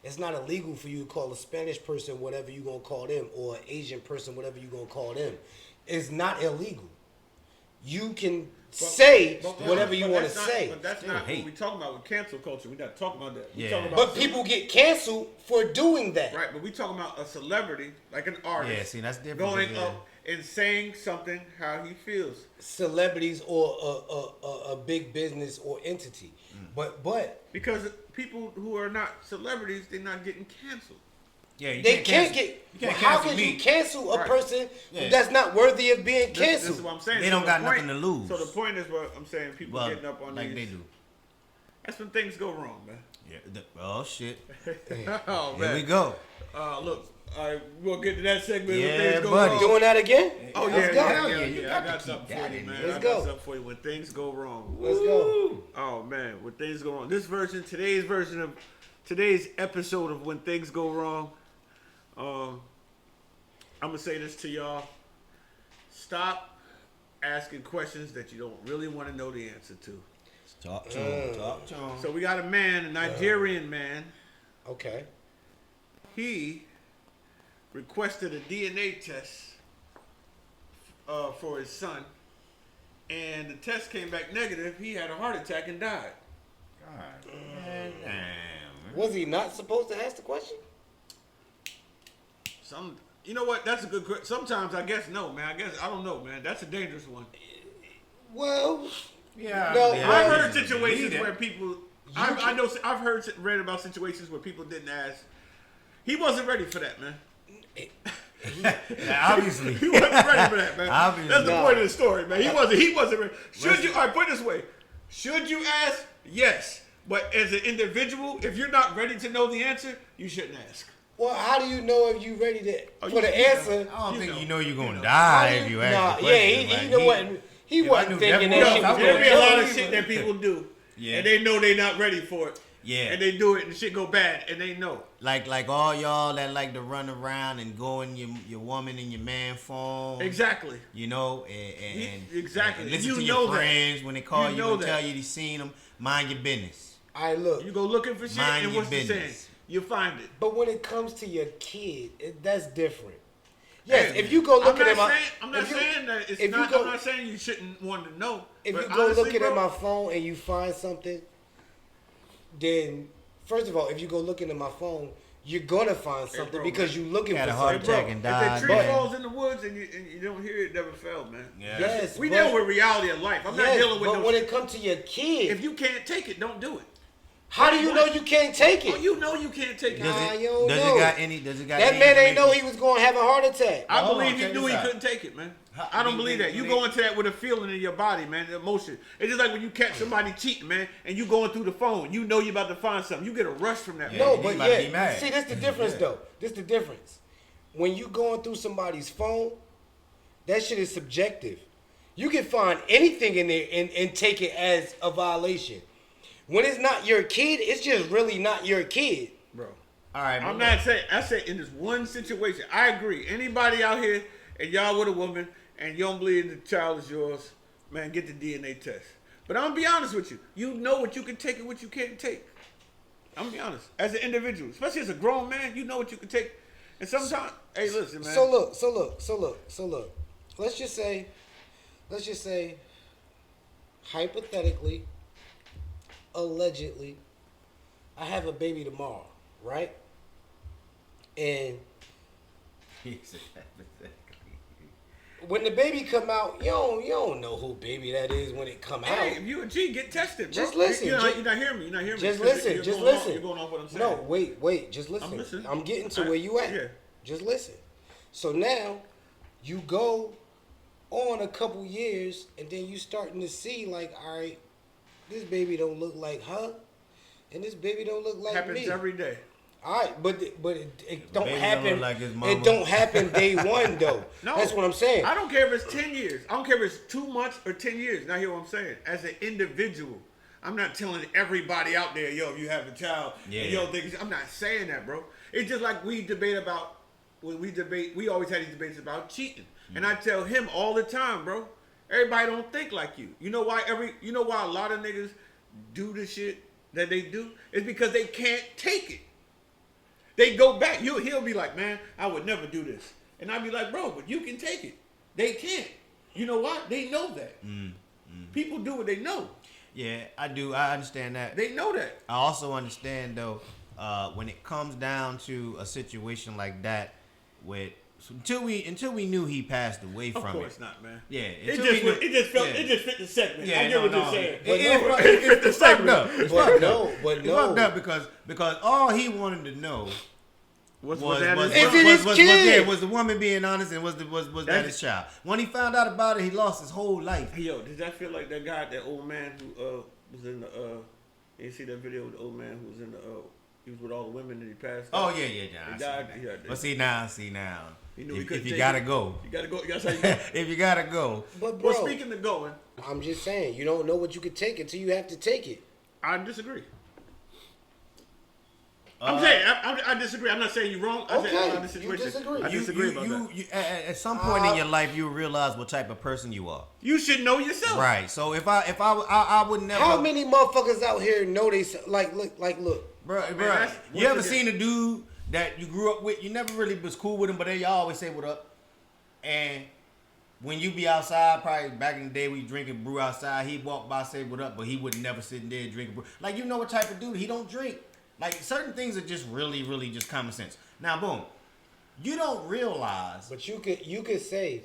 It's not illegal for you to call a Spanish person whatever you gonna call them, or an Asian person whatever you gonna call them. It's not illegal. You can say whatever you want to say. But that's not what we talking about with cancel culture. We're not talking about that. Yeah. Talking about But people get canceled for doing that. right, but we talking about a celebrity, like an artist. Yeah, see, that's different. Going up and saying something how he feels. Celebrities or a big business or entity. But Because people who are not celebrities, they're not getting canceled. Yeah, you they can't cancel- get. you can't how cancel can me. you cancel a Right. person Yeah. that's not worthy of being This canceled? is what I'm saying. They So don't the got point- nothing to lose. So the point is what I'm saying. People Well, getting up on like these. they do. That's when things go wrong, man. Yeah. Oh shit. Oh Here man. we go. Look, all right, we'll get to that segment. Yeah, when things go buddy. wrong. Doing that again? Oh yeah, Let's go. yeah. I got something for you, man. Let's I got go. something for you when things go wrong. Let's go. Oh man, when things go wrong. Today's episode of When Things Go Wrong. I'm gonna say this to y'all. Stop asking questions that you don't really want to know the answer to. Talk to him. Talk to him. So we got a man, a Nigerian man. Okay. He requested a DNA test for his son, and the test came back negative. He had a heart attack and died. God damn. Was he not supposed to ask the question? You know what? That's a good question. Sometimes I guess no, man. I don't know, man. That's a dangerous one. Well, Yeah. No, yeah, I've yeah. heard situations Need it. where people. I've read about situations where people didn't ask. He wasn't ready for that, man. Yeah, obviously. He wasn't ready for that, man. Obviously. That's the Nah. point of the story, man. He wasn't ready. Should you? All right, put it this way. Should you ask? Yes. But as an individual, if you're not ready to know the answer, you shouldn't ask. well, how do you know if you ready to Oh, for the you know. answer? I don't You think know. you know you're You gonna know. die if you ask Nah, the yeah, question. he Like, know what he if I wasn't knew thinking that that was- shit I was would've There'll be a gonna lot kill of him. shit that people do, Yeah. and they know they're not ready for it. Yeah. And they do it, and the shit go bad, and they know. Like all y'all that like to run around and go in your woman and your man phone. Exactly. You know, and Exactly. and listen You to know your that. friends when they call You you, know and that. tell you they seen them. Mind your business. All right, look. You go looking for shit, Mind and your what's the saying? business. You find it. But when it comes to your kid, that's different. Yes, Hey, if you go looking I'm at not my, saying, I'm not if you- saying that it's if you not. go- I'm not saying you shouldn't want to know. if but you go honestly, looking bro, at my phone and you find something, then first of all, if you go looking at my phone, you're gonna find something bro, because you're looking Had for a heart something. attack and if died. the tree man. falls in the woods and you don't hear it, never fell, man. Yeah. Yes, We but- deal with reality of life. I'm not Yes, dealing with but no. when it comes to your kid, If you can't take it, don't do it. how do you know you can't take Oh, it? you know you can't take it. Does Nah, it? you don't Does know. it got any? Does it got That any man ain't know information? he was gonna have a heart attack. I Hold on, believe he check knew this he out. couldn't take it, man. How- I don't they- believe they- that. You they- go into that with a feeling in your body, man, the emotion. It's just like when you catch somebody cheating, man, and you going through the phone. You know you about to find something. You get a rush from that. Yeah, No, he but about to be yeah, mad. see, that's the difference, though. This the difference. When you going through somebody's phone, that shit is subjective. You can find anything in there and take it as a violation. When it's not your kid, it's just really not your kid. Bro. All right, I'm but not saying. I say in this one situation, I agree. Anybody out here and y'all with a woman and you don't believe the child is yours, man, get the DNA test. But I'm gonna be honest with you. You know what you can take and what you can't take. I'm gonna be honest. As an individual, especially as a grown man, you know what you can take. And sometimes, hey, listen, man. So look. Let's just say, hypothetically, allegedly, I have a baby tomorrow, right? And when the baby come out, you don't know who baby that is when it come Hey, out. if you a G, get tested, bro. Just listen. You're not hearing me. You're not hearing me. Just listen. Just listen. You're going off what I'm saying. No, wait. Just listen. I'm listening. I'm getting to where you at. Yeah. Just listen. So now you go on a couple years, and then you starting to see like, all right, this baby don't look like her, and this baby don't look like Happens me. every day. All right, but it don't Baby happen. don't look like his mama. It don't happen day one though. No, That's what I'm saying. I don't care if it's 10 years. I don't care if it's 2 months or 10 years. Now hear what I'm saying. As an individual, I'm not telling everybody out there, yo, if you have a child, and yo, I'm not saying that, bro. It's just like we debate about when we debate. We always had these debates about cheating, and I tell him all the time, bro. Everybody don't think like you. You know why? You know why a lot of niggas do the shit that they do? It's because they can't take it. They go back. He'll be like, man, I would never do this. And I'd be like, bro, but you can take it. They can't. You know why? They know that. People do what they know. Yeah, I do. I understand that. They know that. I also understand though, when it comes down to a situation like that, until we knew he passed away from it. Of course not, man. Yeah, It just fit the segment. Yeah, I get what you're saying. It's fucked up. It's fucked up. But It's no. fucked up because all he wanted to know was the woman being honest and was that his child. When he found out about it, he lost his whole life. Hey, yo, does that feel like that guy, that old man who was in the you see that video with the old man who was in the he was with all the women and he passed out? Oh yeah. He died. But see now. He knew he If couldn't you take gotta it. go. You gotta go. That's how you go. If you gotta go. But bro, Well, speaking of going, I'm just saying, you don't know what you could take until you have to take it. I disagree. I'm saying I disagree. I'm not saying you're wrong. I You disagree. I disagree about that. You, at some point in your life, you realize what type of person you are. You should know yourself. Right. So if I would never. How many motherfuckers out here know they look? Bro, that's- you ever once seen a dude that you grew up with? You never really was cool with him, but they always say what up. And when you be outside, probably back in the day we drinking brew outside, he'd walk by, say what up, but he would never sit in there and drink brew. Like, you know what type of dude? He don't drink. Like, certain things are just really, really just common sense. Now, boom. You don't realize. But you could say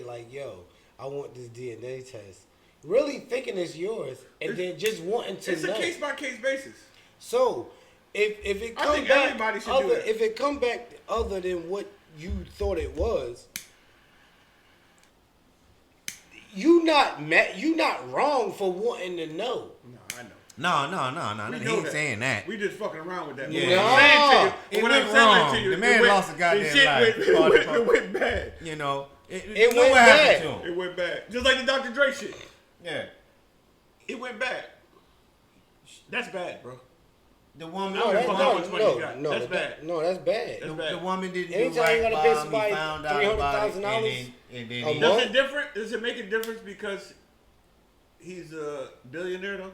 like, yo, I want this DNA test. Really thinking it's yours, and then just wanting to It's know. a case by case basis. So if it I come think back everybody should do that. if it come back other than what you thought it was, you not wrong for wanting to know. No, I know. No. We He know ain't that. saying that. We just fucking around with that. Yeah. What I'm saying to you, It what went I'm saying wrong. to you, The man lost a goddamn shit life. It went bad. You know. It look went what happened bad. to him. It went bad. Just like the Dr. Dre shit. Yeah. It went bad. That's bad, bro. The woman. No, the that's woman- not how much money you got. That's bad. No, that's bad. That's The, bad. the woman didn't do Anytime right you gotta by pay him. He somebody found out about it, $300,000 and then a he. month? Does it different? Does it make a difference because he's a billionaire though?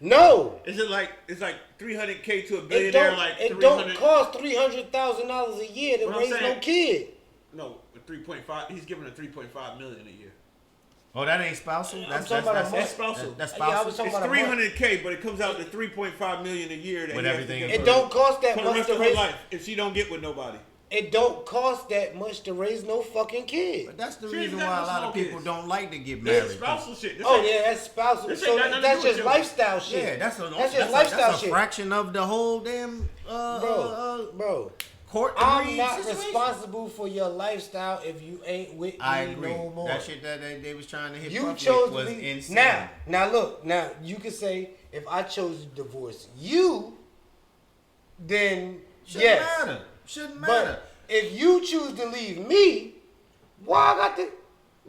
No. Is it like it's like $300K to a It billionaire? don't, Like it don't 300. cost $300,000 a year to What I'm raise no saying- kid. No, 3.5. He's giving a 3.5 million a year. Oh, that ain't spousal. That's talking about a month. That's spousal. That's Yeah, I spousal. was talking It's about a month. $300K, but it comes out to 3.5 million a year. That With he has to everything give in her It don't cost that for the much rest to of her raise. life if she don't get with nobody. It don't cost that much to raise no fucking kid. But that's the She reason ain't got why no a lot small of people kids. don't like to get It's married. spousal shit. This Oh ain't- yeah, that's spousal. This So ain't got nothing to that's do with just you. lifestyle shit. Yeah, that's just lifestyle that's a shit. fraction of the whole damn Bro, court I'm degree not situation. responsible for your lifestyle if you ain't with I me agree. no more. That shit that they was trying to hit You Puff chose with to was be insane. now look, now you could say if I chose to divorce you, then Shouldn't yes. matter. Shouldn't matter. But if you choose to leave me, why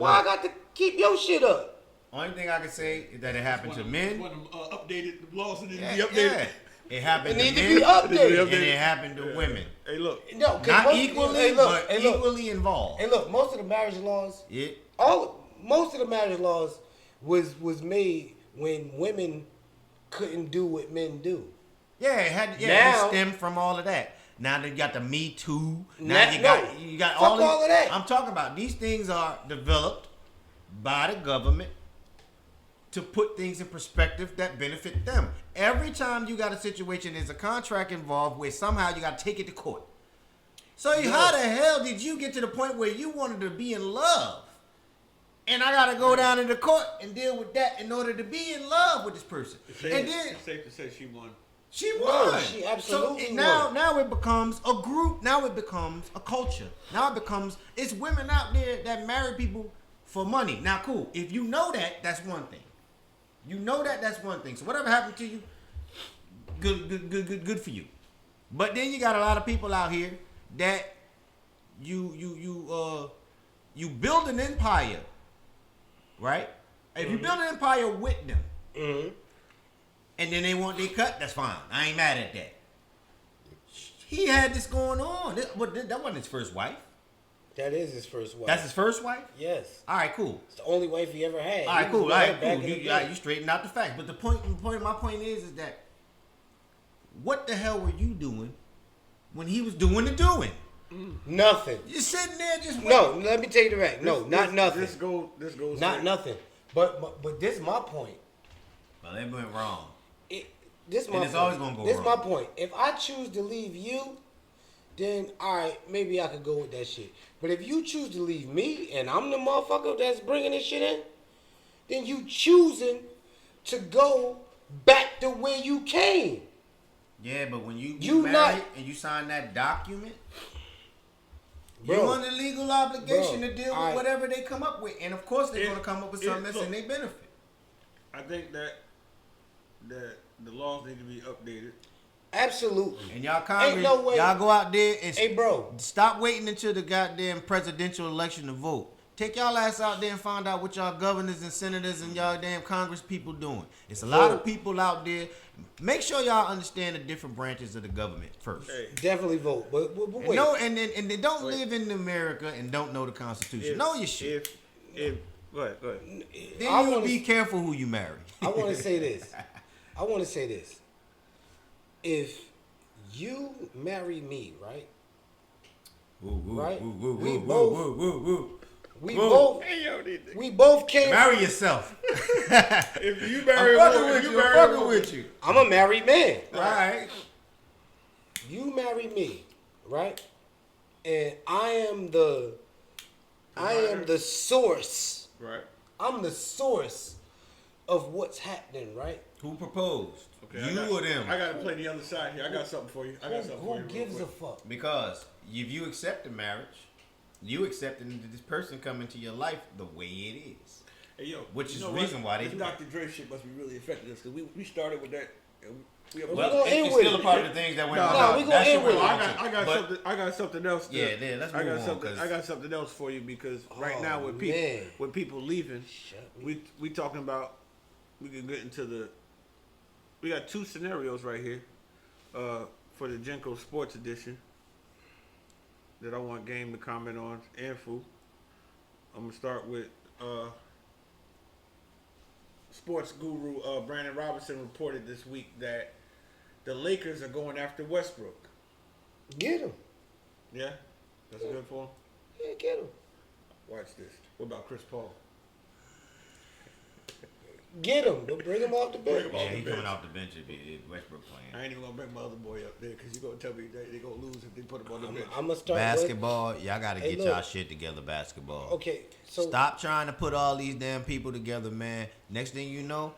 I got to keep your shit up? Only thing I can say is that it happened to men. Updated the laws and Yeah, be updated. yeah. It happened It to need to men be updated. and it happened to women. Hey, look. No, 'cause Not most- equally, hey, look, but hey, look. equally involved. Hey, look, most of the marriage laws, It, most of the marriage laws was made when women couldn't do what men do. yeah, it had. Yeah, Now- it stemmed from all of that. Now they got the Me Too. Now- Now you got fuck all these, all of that. I'm talking about these things are developed by the government to put things in perspective that benefit them. Every time you got a situation, there's a contract involved where somehow you got to take it to court. So how the hell did you get to the point where you wanted to be in love? And I gotta go down to the court and deal with that in order to be in love with this person. And then it's safe to say she won. She won. She absolutely so won. Now it becomes a group. Now it becomes a culture. Now it becomes it's women out there that marry people for money. Now, cool. If you know that, that's one thing. You know that, that's one thing. So whatever happened to you, good for you. But then you got a lot of people out here that you build an empire. Right? If you build an empire with them, and then they want their cut, that's fine. I ain't mad at that. He had this going on. That wasn't his first wife. That is his first wife. That's his first wife? Yes. All right, cool. It's the only wife he ever had. All right, cool. All right, cool. You straighten out the facts. But my point is that what the hell were you doing when he was doing the doing? Nothing. You're sitting there just waiting. No, let me take it back. No, not nothing. This goes. Not nothing. But this is my point. Well, they went wrong. This my And it's point. always gonna go This wrong. my point. If I choose to leave you, then all right, maybe I could go with that shit. But if you choose to leave me and I'm the motherfucker that's bringing this shit in, then you choosing to go back to where you came. Yeah, but when you You married and you sign that document, Bro. you're under legal obligation Bro, to deal with I- whatever they come up with. And of course they're It- going to come up with it- something that's look. in their benefit. I think that the laws need to be updated. Absolutely. And y'all Congress, Ain't no way. y'all go out there and Hey, bro. stop waiting until the goddamn presidential election to vote. Take y'all ass out there and find out what y'all governors and senators and y'all damn Congress people doing. It's a lot of people out there. Make sure y'all understand the different branches of the government first. Hey, Definitely vote. But And wait. and then don't live in America and don't know the Constitution. Know your shit. If go ahead. Then I you would wanna- be careful who you marry. I want to say this. If you marry me, right? Right? We both Hey, yo, these- we both came. Marry yourself. if you marry I'm a fucking woman, with you you. marry I'm a fucking woman. with you. I'm a married man. All right. You marry me, right? And I am the source. Right. I'm the source of what's happening, right? Who proposed? Okay. You or them? I gotta play the other side here. I got something for you. Who gives a fuck? Because if you accept the marriage, you accepting this person come into your life the way it is. Hey, yo, Which you is know the what? reason why they This do Dr. Dre shit must be really affecting us because we started with that. And we have Well, Well, gonna end it's with still it. a part of the things that went No, wrong. we gonna That shit end with went it. wrong too. But I got something else. let's move on, 'cause- I got something else for you because right Oh, now with man. people leaving, Shut me. we talking about we can get into we got two scenarios right here for the Jenko Sports Edition that I want Game to comment on and Fu. I'm gonna start with sports guru Brandon Robinson reported this week that the Lakers are going after Westbrook. Get him. Yeah, that's good for him. Yeah, get him. Watch this. What about Chris Paul? Get him. Don't bring him off the bench. Bring him Yeah, off the he bench. coming off the bench if Westbrook playing. I ain't even gonna bring my other boy up there because you gonna tell me they gonna lose if they put him on the bench. I'm gonna start Basketball, y'all got to Hey, get look. y'all shit together. Basketball. Okay, so Stop trying to put all these damn people together, man. Next thing you know,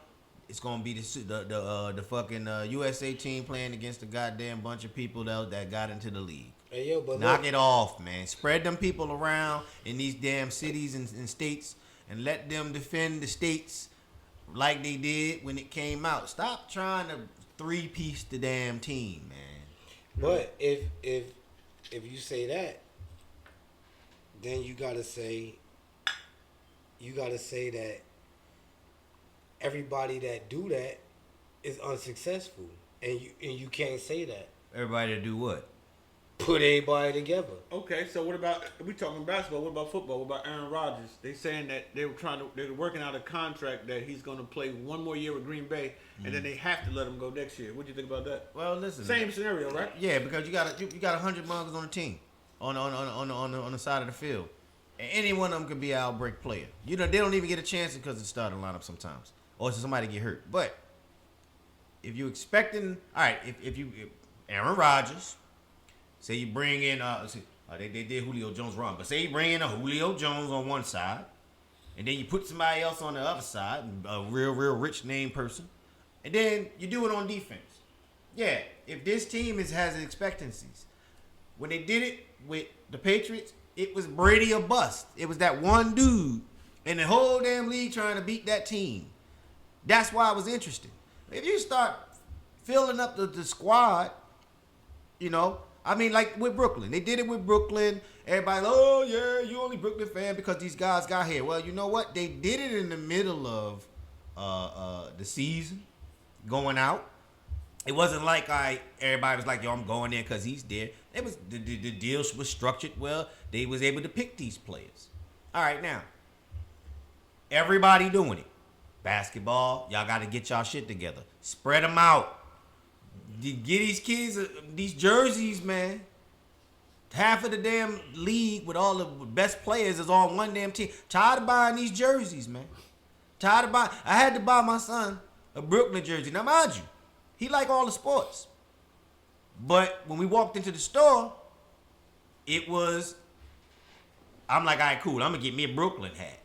it's gonna be the fucking USA team playing against the goddamn bunch of people that got into the league. Hey, yo, but Knock look, it off, man. Spread them people around in these damn cities and states, and let them defend the states like they did when it came out. Stop trying to three-piece the damn team, man. but if you say that, then you gotta say that everybody that do that is unsuccessful, and you can't say that. Everybody to do what? Put everybody together. Okay, so what about we talking basketball? What about football? What about Aaron Rodgers? They saying that they were working out a contract that he's gonna play one more year with Green Bay, and then they have to let him go next year. What do you think about that? Well, listen. Same scenario, right? Yeah, because you got 100 muggers on the team, on the side of the field, and any one of them could be an outbreak player. You know, they don't even get a chance because of the starting lineup sometimes, or somebody get hurt. But if you expecting, all right, if Aaron Rodgers, say you bring in, They did Julio Jones wrong. But say you bring in a Julio Jones on one side, and then you put somebody else on the other side, a real rich name person, and then you do it on defense. Yeah, if this team has expectancies, when they did it with the Patriots, it was Brady or bust. It was that one dude in the whole damn league trying to beat that team. That's why it was interesting. If you start filling up the squad, you know, I mean, like with Brooklyn. They did it with Brooklyn. Everybody, oh, yeah, you only Brooklyn fan because these guys got here. Well, you know what? They did it in the middle of the season, going out. It wasn't like everybody was like, yo, I'm going there because he's there. It was the deal was structured well. They was able to pick these players. All right, now, everybody doing it. Basketball, y'all got to get y'all shit together. Spread them out. Get these kids these jerseys, man. Half of the damn league with all the best players is on one damn team. Tired of buying these jerseys, man. Tired of buying. I had to buy my son a Brooklyn jersey. Now, mind you, he like all the sports. But when we walked into the store, it was, I'm like, all right, cool. I'm going to get me a Brooklyn hat.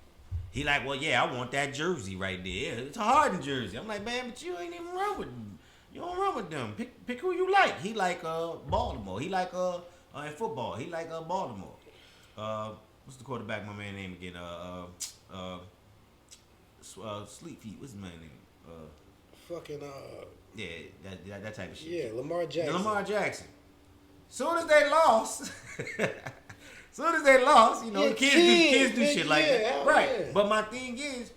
He like, well, yeah, I want that jersey right there. It's a Harden jersey. I'm like, man, but you ain't even run with them. You don't run with them. Pick who you like. He like Baltimore. He like in football. He like Baltimore. What's the quarterback? My man name again? Sleep Feet. What's his man name? Fucking Yeah, that type of shit. Yeah, Lamar Jackson. Lamar Jackson. Soon as they lost, you know, Yeah, the kids do shit like yeah, that. Right. yeah. But my thing is,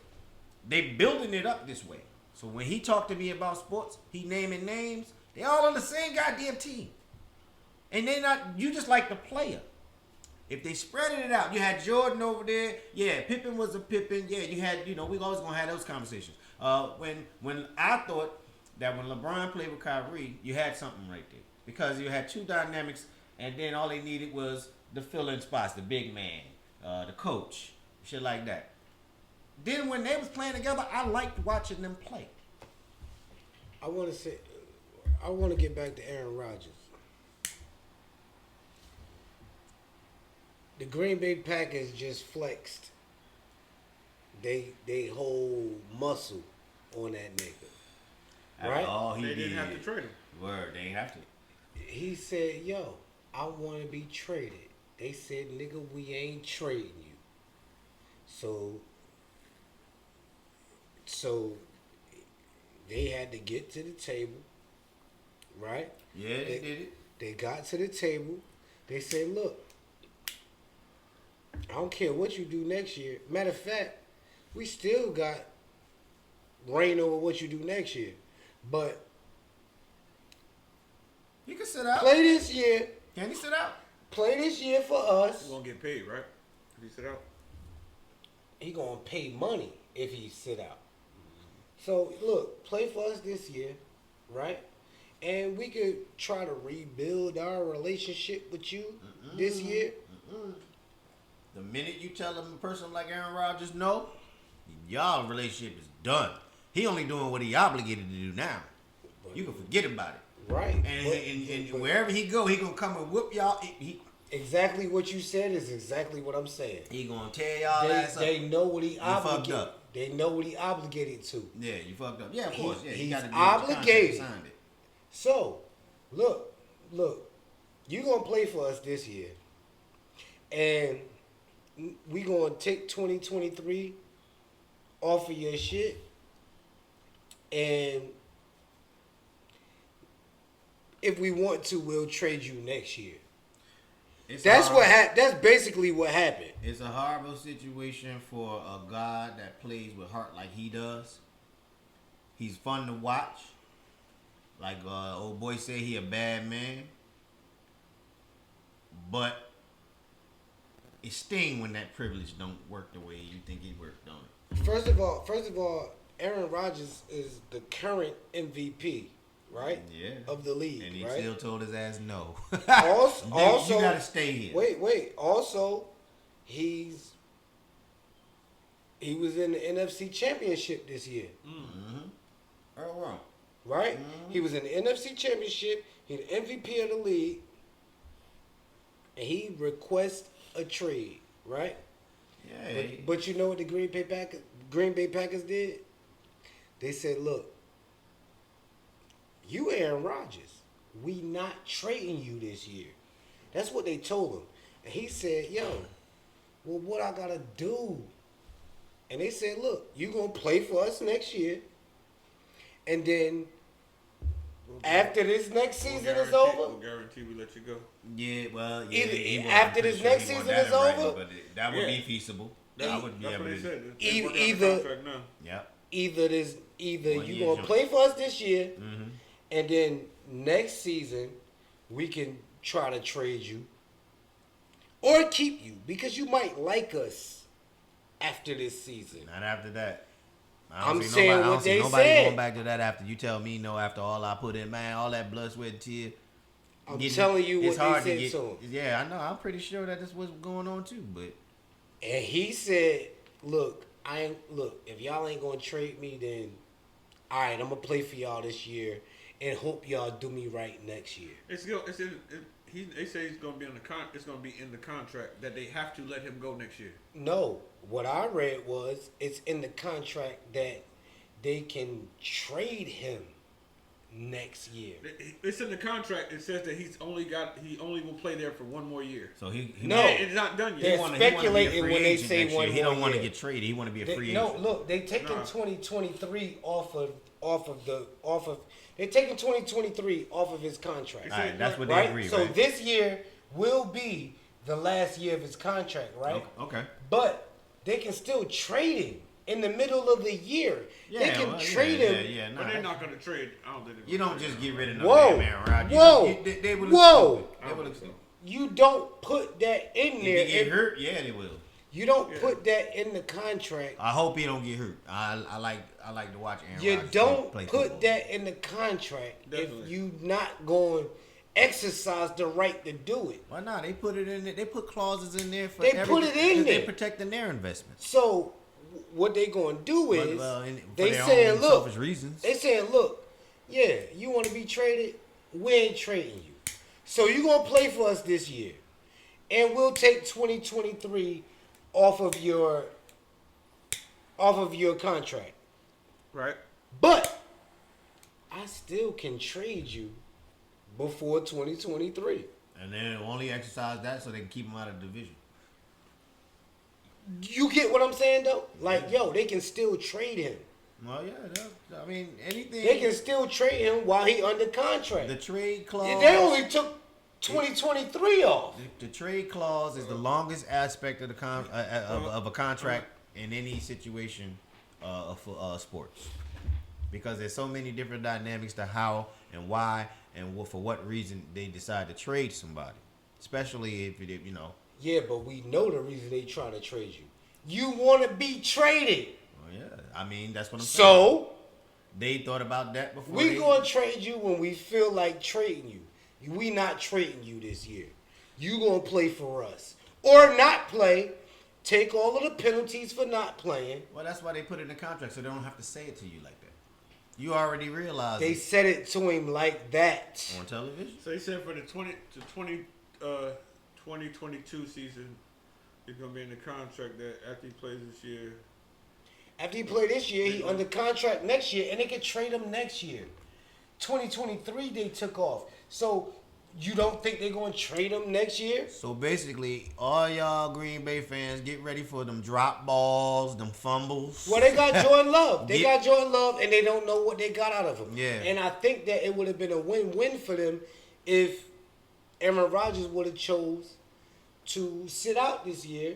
they building it up this way. So when he talked to me about sports, he naming names, they all on the same goddamn team. And they not, you just like the player. If they spreaded it out, you had Jordan over there. Yeah, Pippen was a Pippen. Yeah, you had, you know, we always gonna have those conversations. When I thought that when LeBron played with Kyrie, you had something right there. Because you had two dynamics, and then all they needed was the fill-in spots, the big man, the coach, shit like that. Then when they was playing together, I liked watching them play. I want to get back to Aaron Rodgers. The Green Bay Packers just flexed they whole muscle on that nigga. Right? All he They did. didn't have to trade him. Word, they ain't have to. He said, yo, I want to be traded. They said, nigga, we ain't trading you. So they had to get to the table, right? Yeah, they did it. They got to the table. They said, look, I don't care what you do next year. Matter of fact, we still got reign over what you do next year. But He can sit out. play this year. Can he sit out? Play this year for us. He's gonna get paid, right? If he sit out. He gonna pay money if he sit out. So look, play for us this year, right? And we could try to rebuild our relationship with you this year. The minute you tell a person like Aaron Rodgers no, y'all relationship is done. He only doing what he obligated to do now. You can forget about it. Right. And wherever he go, he gonna come and whoop y'all. Exactly what you said is exactly what I'm saying. He gonna tear y'all ass up. They know what he fucked obligated. up. They know what he obligated to. Yeah, you fucked up. Yeah, of course. Yeah, He's gotta deal with the contract, obligated. signed it. So, look, you gonna play for us this year, and we gonna take 2023 off of your shit, and if we want to, we'll trade you next year. That's basically what happened. It's a horrible situation for a guy that plays with heart like he does. He's fun to watch. Like old boy say, he a bad man. But it sting when that privilege don't work the way you think it worked, don't it? First of all, Aaron Rodgers is the current MVP, right? Yeah. Of the league, And he right? still told his ass no. Also, you gotta stay here. Wait. Also, he was in the NFC Championship this year. Earl wrong. Right? He was in the NFC Championship. He the MVP of the league. and he requests a trade, right? Yeah. But you know what the Green Bay Packers did? They said, look, you Aaron Rodgers. We not trading you this year. That's what they told him. And he said, yo, well, what I got to do? And they said, look, you going to play for us next year. And then after this next season is over. We'll guarantee we let you go. Yeah, well, yeah. After this next season is over. But that would be feasible. That's would be what able they to. said. Either Well, you gonna play for us this year, Mm-hmm. and then next season we can try to trade you or keep you because you might like us after this season. Not after that. I'm saying what they said. Going back to that after you tell me no after all I put in, man, all that blood, sweat, and tear. I'm telling you what they said to him. Yeah, I know. I'm pretty sure that this was going on too, but. And he said, "Look, if y'all ain't gonna trade me, then all right, I'm gonna play for y'all this year and hope y'all do me right next year." They say he's gonna be it's gonna be in the contract that they have to let him go next year. No, what I read was it's in the contract that they can trade him next year. It's in the contract. It says that he only will play there for one more year. So it's not done yet. They're speculating when they say one more year. He don't want to get traded. He want to be a free agent. No, look, they taking 2023 they're taking 2023 off of his contract. All right, that's what they right? agree, So right? this year will be the last year of his contract, right? Okay. But they can still trade him in the middle of the year. Yeah, they can trade him. Yeah, But they're not going to trade. I don't think You don't just get rid of no Whoa. damn Aaron Rodgers. Whoa. They would Whoa. stupid. They would look stupid. You don't put that in If there. he get hurt, yeah, they will. You don't put that in the contract. I hope he don't get hurt. I like to watch Aaron You Rodgers don't play put football. that in the contract Definitely. if you not going to exercise the right to do it. Why not? They put it in there. They put clauses in there for They put it in They there. protecting their investments. So what they going to do is For they their saying, own look, selfish reasons. they saying, look, yeah, you want to be traded? We ain't trading you. So you going to play for us this year. And we'll take 2023 off of your contract. Right. But I still can trade you before 2023. And then only exercise that so they can keep him out of the division. You get what I'm saying though? Like, yo, they can still trade him. Well, yeah. I mean, anything. They can still trade him while he under contract. The trade clause. They only took 2023 off. The trade clause is the longest aspect of the of a contract in any situation for sports, because there's so many different dynamics to how and why and for what reason they decide to trade somebody, especially if you know. Yeah, but we know the reason they trying to trade you. You want to be traded. Well, yeah, I mean that's what I'm saying. So they thought about that before. we going to trade you when we feel like trading you. We not trading you this year. You going to play for us. Or not play. Take all of the penalties for not playing. Well, that's why they put it in the contract, so they don't have to say it to you like that. You already realize They it said it to him like that. on television. So he said for the 2022 season, he's going to be in the contract that after he plays this year. After he play this year, he under contract next year, and they can trade him next year. 2023 they took off. So you don't think they're going to trade him next year? So basically, all y'all Green Bay fans, get ready for them drop balls, them fumbles. Well, they got Jordan Love. They Yeah. got Jordan Love, and they don't know what they got out of him. Yeah. And I think that it would have been a win-win for them if Aaron Rodgers would have chose to sit out this year,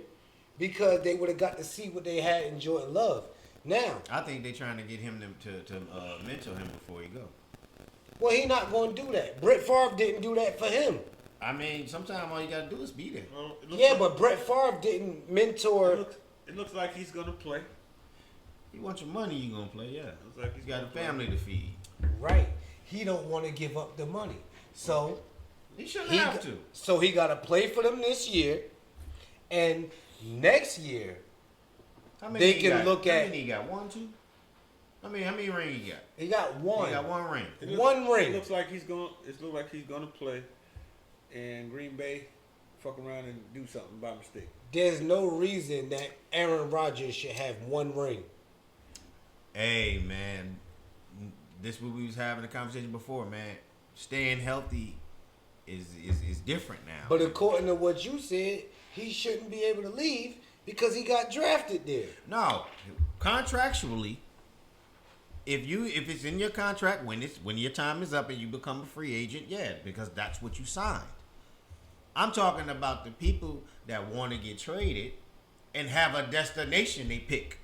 because they would have got to see what they had in Jordan Love. Now, I think they're trying to get him to mentor him before he go. well, he not going to do that. Brett Favre didn't do that for him. I mean, sometimes all you gotta do is be there. Well, Yeah, but Brett Favre didn't mentor. It looks like he's going to play. You want your money, you gonna play, yeah. Looks like He's got a family to feed. Right. He don't want to give up the money. So He shouldn't have to. So he got to play for them this year, and next year How many they he can got? look How at. many he got? 1, 2? How many rings he got? He got one. He got 1 ring. One ring. It looks like he's going. It looks like he's going to play in Green Bay fuck around and do something by mistake. There's no reason that Aaron Rodgers should have one ring. Hey, man. This what we was having a conversation before, man. Staying healthy is different now. But according to what you said, he shouldn't be able to leave because he got drafted there. No, contractually, if it's in your contract when your time is up and you become a free agent, yeah, because that's what you signed. I'm talking about the people that want to get traded and have a destination they pick.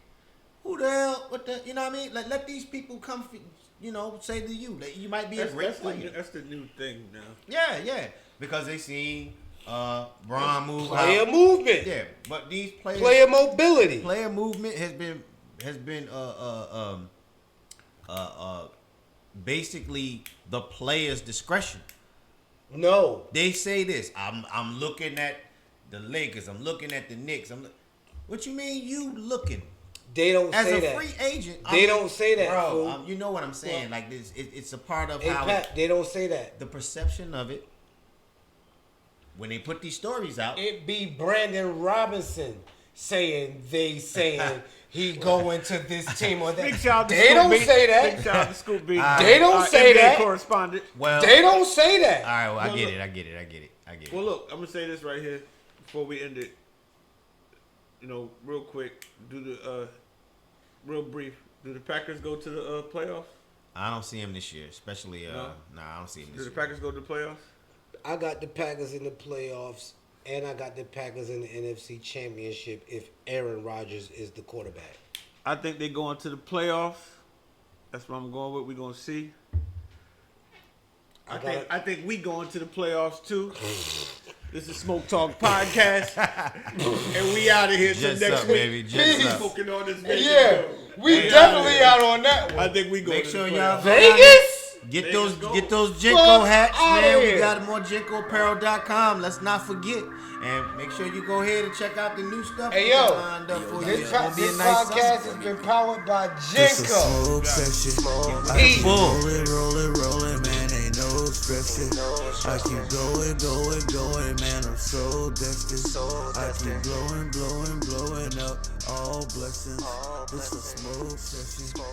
Who the hell? What the? You know what I mean? Like, let these people come. Say to you that you might be a great player. That's the new thing now. Yeah, because they seen Braun move Player out. movement. Yeah, but these players, Player mobility. player movement has been basically the player's discretion. No. They say this. I'm looking at the Lakers. I'm looking at the Knicks. What you mean you looking? They don't As say a that. free agent, They don't say that, bro. fool. You know what I'm saying? Like this, it's a part of Hey, how Pat, they don't say that. the perception of it. When they put these stories out, It be Brandon Robinson saying he going to this team or that. Big shout out to They Scoop don't B. say that. Big shout out to Scoop B. They don't say NBA that. correspondent. well, They don't say that. all right. Well, I Well, get look. it. I get it. Well, look, I'm gonna say this right here before we end it. Real quick. Real brief. Do the Packers go to the playoffs? I don't see him this year, especially. No? Nah, I don't see him Do this the year. Packers go to the playoffs? I got the Packers in the playoffs, and I got the Packers in the NFC Championship if Aaron Rodgers is the quarterback. I think they go into the playoffs. That's what I'm going with. We're gonna see. I think we going to the playoffs too. This is Smoke Talk Podcast, and we out of here till Just next up, week. baby. Just up. Smoking on this video. Yeah, we definitely out on that I one. think we go Make to sure the y'all playoffs. Vegas? Get Vegas go. those Jinko Fuck hats, outta man. We here. got more JinkoApparel.com. Let's not forget. And make sure you go ahead and check out the new stuff. Hey, we yo, got lined up for you. This It's gonna be a nice podcast summer. has been powered by It's a Jinko. smoke session. I Eat. keep rolling, man. Ain't no stressing. I keep going, man. I'm so destined. I keep blowing up all blessings. It's a smoke session.